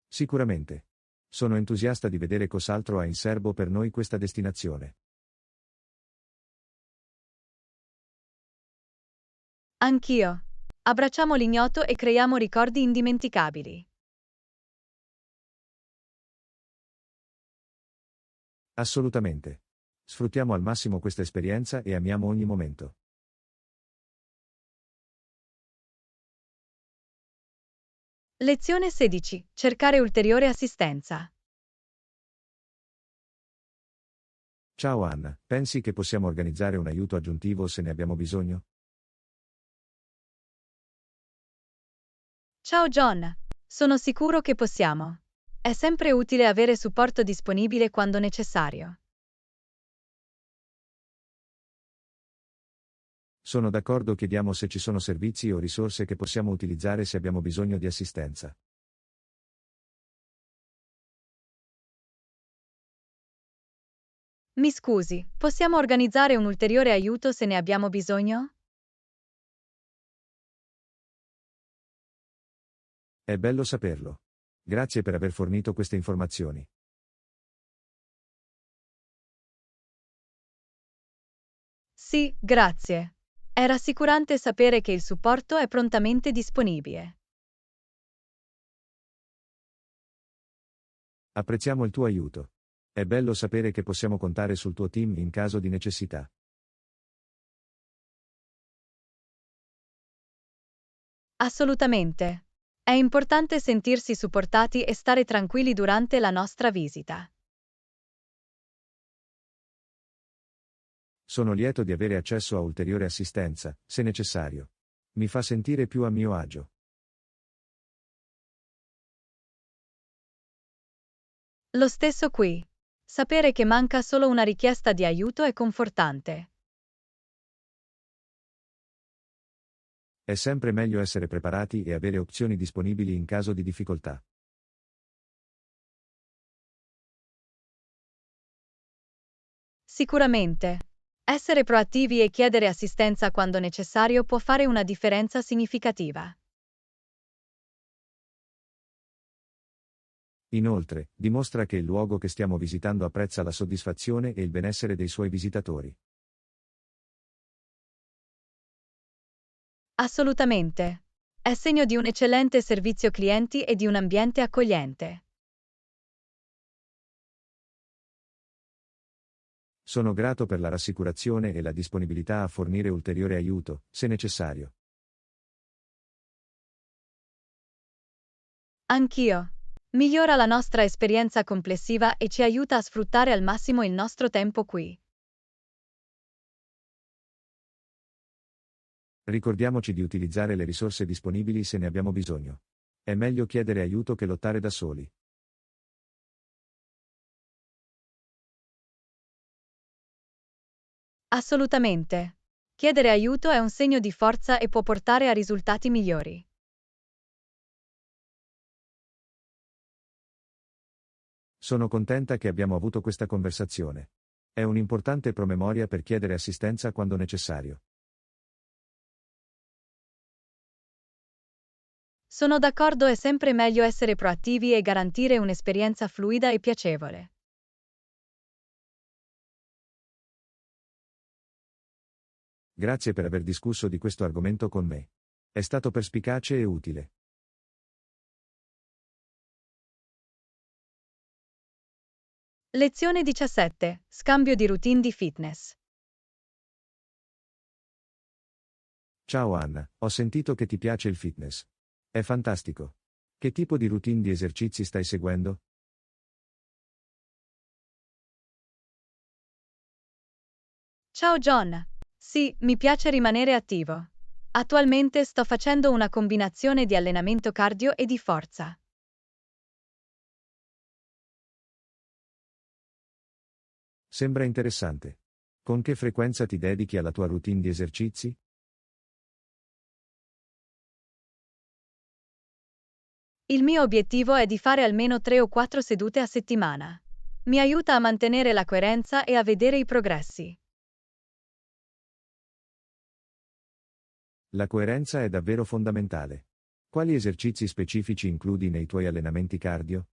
Sicuramente. Sono entusiasta di vedere cos'altro ha in serbo per noi questa destinazione. Anch'io. Abbracciamo l'ignoto e creiamo ricordi indimenticabili. Assolutamente. Sfruttiamo al massimo questa esperienza e amiamo ogni momento. Lezione 16. Cercare ulteriore assistenza. Ciao Anna, pensi che possiamo organizzare un aiuto aggiuntivo se ne abbiamo bisogno? Ciao John. Sono sicuro che possiamo. È sempre utile avere supporto disponibile quando necessario. Sono d'accordo, chiediamo se ci sono servizi o risorse che possiamo utilizzare se abbiamo bisogno di assistenza. Mi scusi, possiamo organizzare un ulteriore aiuto se ne abbiamo bisogno? È bello saperlo. Grazie per aver fornito queste informazioni. Sì, grazie. È rassicurante sapere che il supporto è prontamente disponibile. Apprezziamo il tuo aiuto. È bello sapere che possiamo contare sul tuo team in caso di necessità. Assolutamente. È importante sentirsi supportati e stare tranquilli durante la nostra visita. Sono lieto di avere accesso a ulteriore assistenza, se necessario. Mi fa sentire più a mio agio. Lo stesso qui. Sapere che manca solo una richiesta di aiuto è confortante. È sempre meglio essere preparati e avere opzioni disponibili in caso di difficoltà. Sicuramente. Essere proattivi e chiedere assistenza quando necessario può fare una differenza significativa. Inoltre, dimostra che il luogo che stiamo visitando apprezza la soddisfazione e il benessere dei suoi visitatori. Assolutamente. È segno di un eccellente servizio clienti e di un ambiente accogliente. Sono grato per la rassicurazione e la disponibilità a fornire ulteriore aiuto, se necessario. Anch'io. Migliora la nostra esperienza complessiva e ci aiuta a sfruttare al massimo il nostro tempo qui. Ricordiamoci di utilizzare le risorse disponibili se ne abbiamo bisogno. È meglio chiedere aiuto che lottare da soli. Assolutamente. Chiedere aiuto è un segno di forza e può portare a risultati migliori. Sono contenta che abbiamo avuto questa conversazione. È un importante promemoria per chiedere assistenza quando necessario. Sono d'accordo, è sempre meglio essere proattivi e garantire un'esperienza fluida e piacevole. Grazie per aver discusso di questo argomento con me. È stato perspicace e utile. Lezione 17. Scambio di routine di fitness. Ciao Anna, ho sentito che ti piace il fitness. È fantastico. Che tipo di routine di esercizi stai seguendo? Ciao John. Sì, mi piace rimanere attivo. Attualmente sto facendo una combinazione di allenamento cardio e di forza. Sembra interessante. Con che frequenza ti dedichi alla tua routine di esercizi? Il mio obiettivo è di fare almeno 3 o 4 sedute a settimana. Mi aiuta a mantenere la coerenza e a vedere i progressi. La coerenza è davvero fondamentale. Quali esercizi specifici includi nei tuoi allenamenti cardio?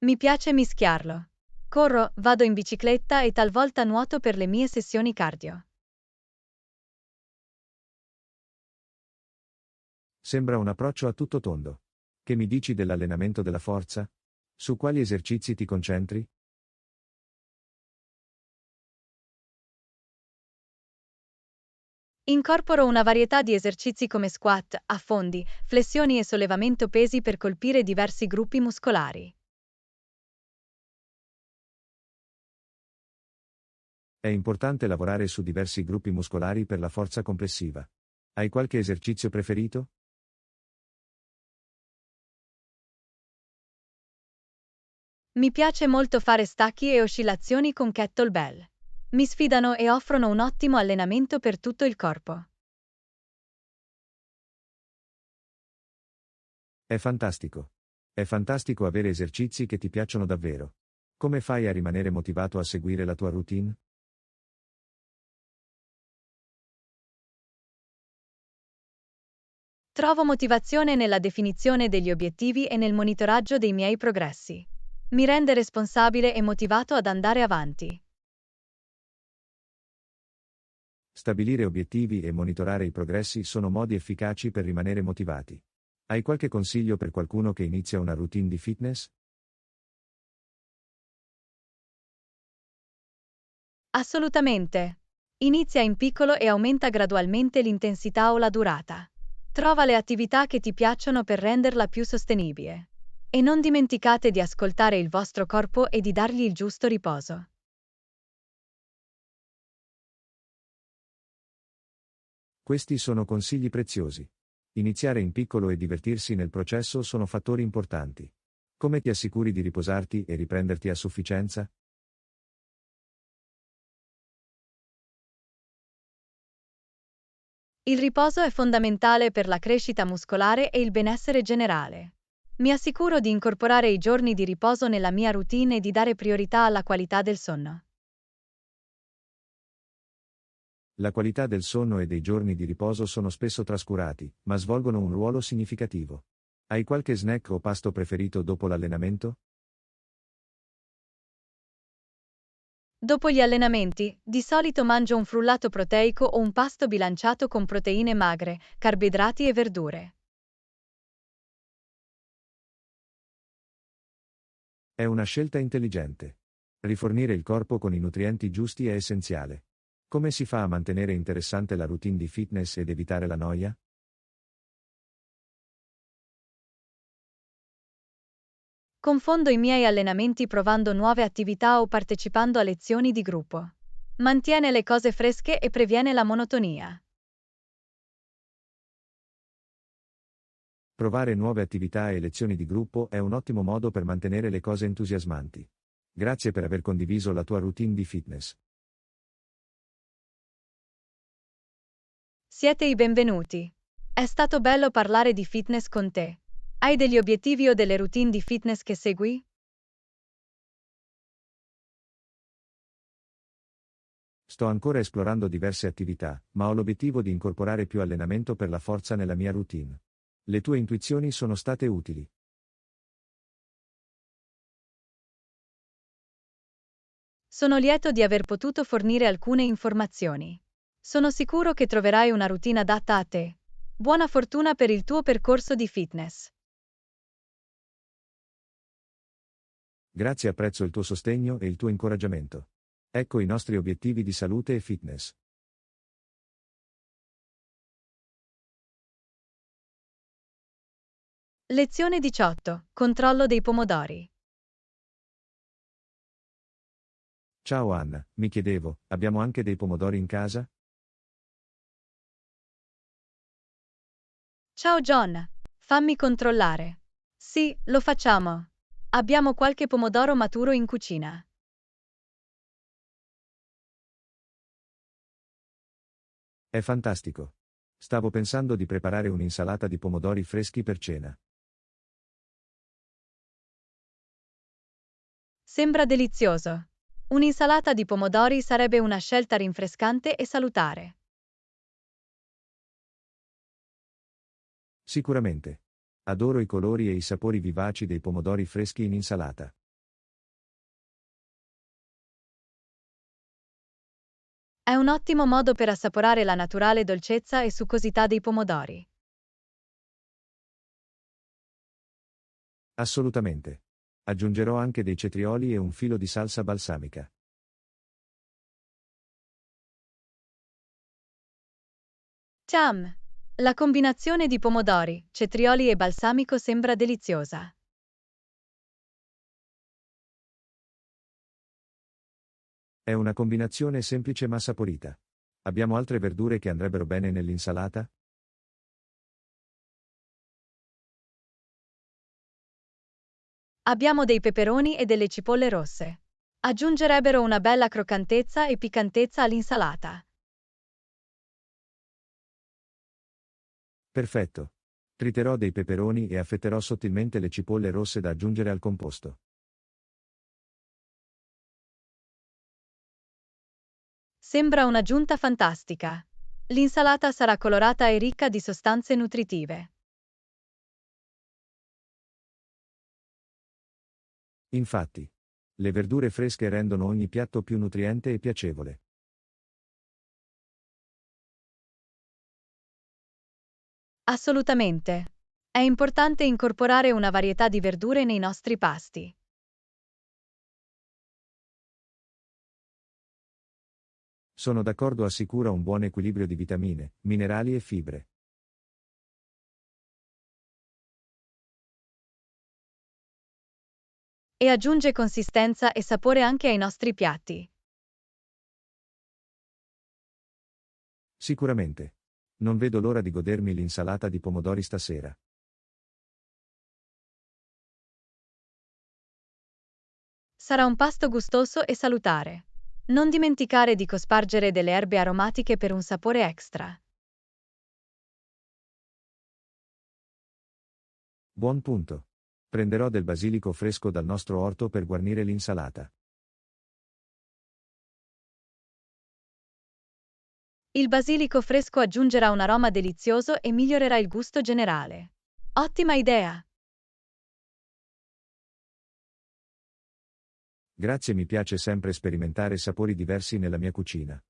Mi piace mischiarlo. Corro, vado in bicicletta e talvolta nuoto per le mie sessioni cardio. Sembra un approccio a tutto tondo. Che mi dici dell'allenamento della forza? Su quali esercizi ti concentri? Incorporo una varietà di esercizi come squat, affondi, flessioni e sollevamento pesi per colpire diversi gruppi muscolari. È importante lavorare su diversi gruppi muscolari per la forza complessiva. Hai qualche esercizio preferito? Mi piace molto fare stacchi e oscillazioni con kettlebell. Mi sfidano e offrono un ottimo allenamento per tutto il corpo. È fantastico. È fantastico avere esercizi che ti piacciono davvero. Come fai a rimanere motivato a seguire la tua routine? Trovo motivazione nella definizione degli obiettivi e nel monitoraggio dei miei progressi. Mi rende responsabile e motivato ad andare avanti. Stabilire obiettivi e monitorare i progressi sono modi efficaci per rimanere motivati. Hai qualche consiglio per qualcuno che inizia una routine di fitness? Assolutamente. Inizia in piccolo e aumenta gradualmente l'intensità o la durata. Trova le attività che ti piacciono per renderla più sostenibile. E non dimenticate di ascoltare il vostro corpo e di dargli il giusto riposo. Questi sono consigli preziosi. Iniziare in piccolo e divertirsi nel processo sono fattori importanti. Come ti assicuri di riposarti e riprenderti a sufficienza? Il riposo è fondamentale per la crescita muscolare e il benessere generale. Mi assicuro di incorporare i giorni di riposo nella mia routine e di dare priorità alla qualità del sonno. La qualità del sonno e dei giorni di riposo sono spesso trascurati, ma svolgono un ruolo significativo. Hai qualche snack o pasto preferito dopo l'allenamento? Dopo gli allenamenti, di solito mangio un frullato proteico o un pasto bilanciato con proteine magre, carboidrati e verdure. È una scelta intelligente. Rifornire il corpo con i nutrienti giusti è essenziale. Come si fa a mantenere interessante la routine di fitness ed evitare la noia? Confondo i miei allenamenti provando nuove attività o partecipando a lezioni di gruppo. Mantiene le cose fresche e previene la monotonia. Provare nuove attività e lezioni di gruppo è un ottimo modo per mantenere le cose entusiasmanti. Grazie per aver condiviso la tua routine di fitness. Siete i benvenuti. È stato bello parlare di fitness con te. Hai degli obiettivi o delle routine di fitness che segui? Sto ancora esplorando diverse attività, ma ho l'obiettivo di incorporare più allenamento per la forza nella mia routine. Le tue intuizioni sono state utili. Sono lieto di aver potuto fornire alcune informazioni. Sono sicuro che troverai una routine adatta a te. Buona fortuna per il tuo percorso di fitness. Grazie, apprezzo il tuo sostegno e il tuo incoraggiamento. Ecco i nostri obiettivi di salute e fitness. Lezione 18. Controllo dei pomodori. Ciao Anna, mi chiedevo, abbiamo anche dei pomodori in casa? Ciao John. Fammi controllare. Sì, lo facciamo. Abbiamo qualche pomodoro maturo in cucina. È fantastico. Stavo pensando di preparare un'insalata di pomodori freschi per cena. Sembra delizioso. Un'insalata di pomodori sarebbe una scelta rinfrescante e salutare. Sicuramente. Adoro i colori e i sapori vivaci dei pomodori freschi in insalata. È un ottimo modo per assaporare la naturale dolcezza e succosità dei pomodori. Assolutamente. Aggiungerò anche dei cetrioli e un filo di salsa balsamica. Ciam! La combinazione di pomodori, cetrioli e balsamico sembra deliziosa. È una combinazione semplice ma saporita. Abbiamo altre verdure che andrebbero bene nell'insalata? Abbiamo dei peperoni e delle cipolle rosse. Aggiungerebbero una bella croccantezza e piccantezza all'insalata. Perfetto. Triterò dei peperoni e affetterò sottilmente le cipolle rosse da aggiungere al composto. Sembra un'aggiunta fantastica. L'insalata sarà colorata e ricca di sostanze nutritive. Infatti, le verdure fresche rendono ogni piatto più nutriente e piacevole. Assolutamente. È importante incorporare una varietà di verdure nei nostri pasti. Sono d'accordo, assicura un buon equilibrio di vitamine, minerali e fibre. E aggiunge consistenza e sapore anche ai nostri piatti. Sicuramente. Non vedo l'ora di godermi l'insalata di pomodori stasera. Sarà un pasto gustoso e salutare. Non dimenticare di cospargere delle erbe aromatiche per un sapore extra. Buon punto. Prenderò del basilico fresco dal nostro orto per guarnire l'insalata. Il basilico fresco aggiungerà un aroma delizioso e migliorerà il gusto generale. Ottima idea! Grazie, mi piace sempre sperimentare sapori diversi nella mia cucina.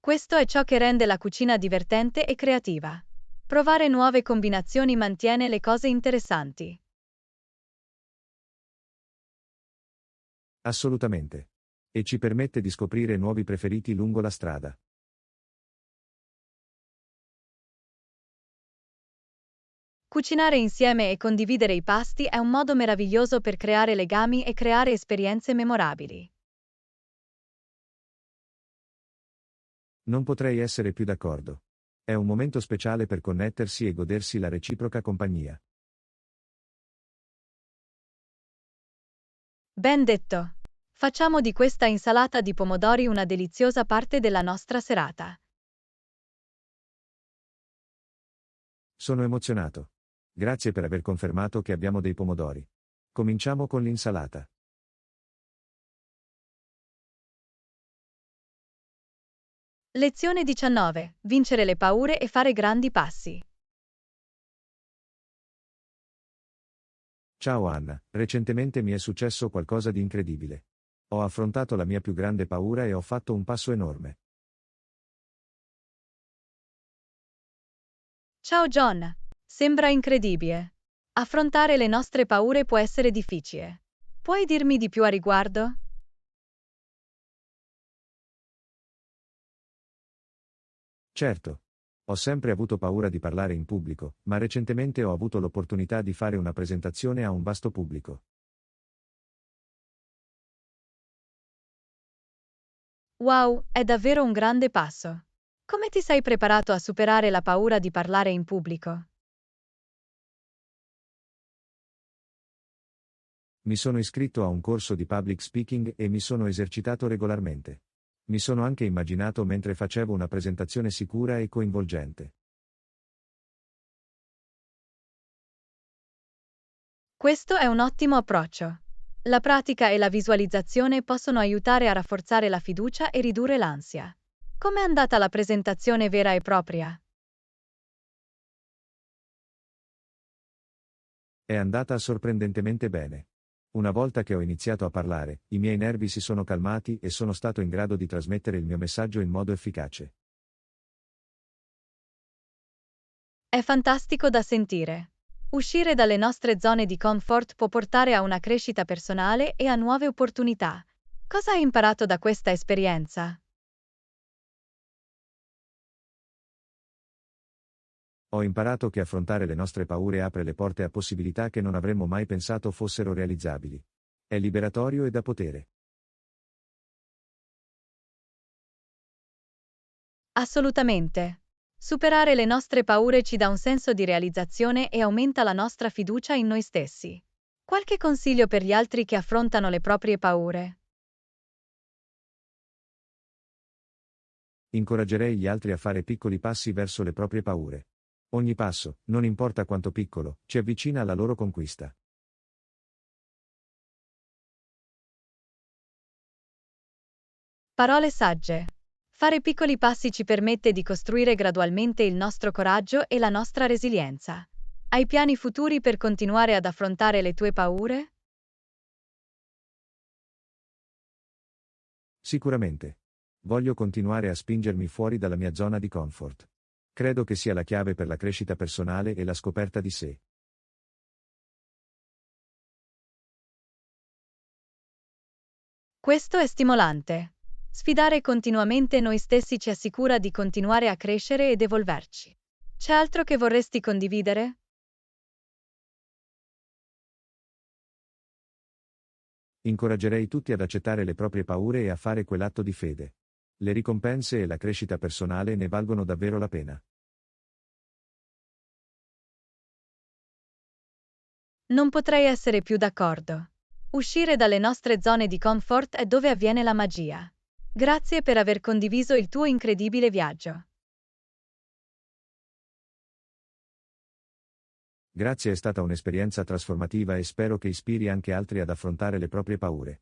Questo è ciò che rende la cucina divertente e creativa. Provare nuove combinazioni mantiene le cose interessanti. Assolutamente. E ci permette di scoprire nuovi preferiti lungo la strada. Cucinare insieme e condividere i pasti è un modo meraviglioso per creare legami e creare esperienze memorabili. Non potrei essere più d'accordo. È un momento speciale per connettersi e godersi la reciproca compagnia. Ben detto! Facciamo di questa insalata di pomodori una deliziosa parte della nostra serata. Sono emozionato. Grazie per aver confermato che abbiamo dei pomodori. Cominciamo con l'insalata. Lezione 19. Vincere le paure e fare grandi passi. Ciao Anna, recentemente mi è successo qualcosa di incredibile. Ho affrontato la mia più grande paura e ho fatto un passo enorme. Ciao John! Sembra incredibile. Affrontare le nostre paure può essere difficile. Puoi dirmi di più a riguardo? Certo. Ho sempre avuto paura di parlare in pubblico, ma recentemente ho avuto l'opportunità di fare una presentazione a un vasto pubblico. Wow, è davvero un grande passo. Come ti sei preparato a superare la paura di parlare in pubblico? Mi sono iscritto a un corso di public speaking e mi sono esercitato regolarmente. Mi sono anche immaginato mentre facevo una presentazione sicura e coinvolgente. Questo è un ottimo approccio. La pratica e la visualizzazione possono aiutare a rafforzare la fiducia e ridurre l'ansia. Com'è andata la presentazione vera e propria? È andata sorprendentemente bene. Una volta che ho iniziato a parlare, i miei nervi si sono calmati e sono stato in grado di trasmettere il mio messaggio in modo efficace. È fantastico da sentire. Uscire dalle nostre zone di comfort può portare a una crescita personale e a nuove opportunità. Cosa hai imparato da questa esperienza? Ho imparato che affrontare le nostre paure apre le porte a possibilità che non avremmo mai pensato fossero realizzabili. È liberatorio e da potere. Assolutamente. Superare le nostre paure ci dà un senso di realizzazione e aumenta la nostra fiducia in noi stessi. Qualche consiglio per gli altri che affrontano le proprie paure? Incoraggerei gli altri a fare piccoli passi verso le proprie paure. Ogni passo, non importa quanto piccolo, ci avvicina alla loro conquista. Parole sagge. Fare piccoli passi ci permette di costruire gradualmente il nostro coraggio e la nostra resilienza. Hai piani futuri per continuare ad affrontare le tue paure? Sicuramente. Voglio continuare a spingermi fuori dalla mia zona di comfort. Credo che sia la chiave per la crescita personale e la scoperta di sé. Questo è stimolante. Sfidare continuamente noi stessi ci assicura di continuare a crescere ed evolverci. C'è altro che vorresti condividere? Incoraggerei tutti ad accettare le proprie paure e a fare quell'atto di fede. Le ricompense e la crescita personale ne valgono davvero la pena. Non potrei essere più d'accordo. Uscire dalle nostre zone di comfort è dove avviene la magia. Grazie per aver condiviso il tuo incredibile viaggio. Grazie, è stata un'esperienza trasformativa e spero che ispiri anche altri ad affrontare le proprie paure.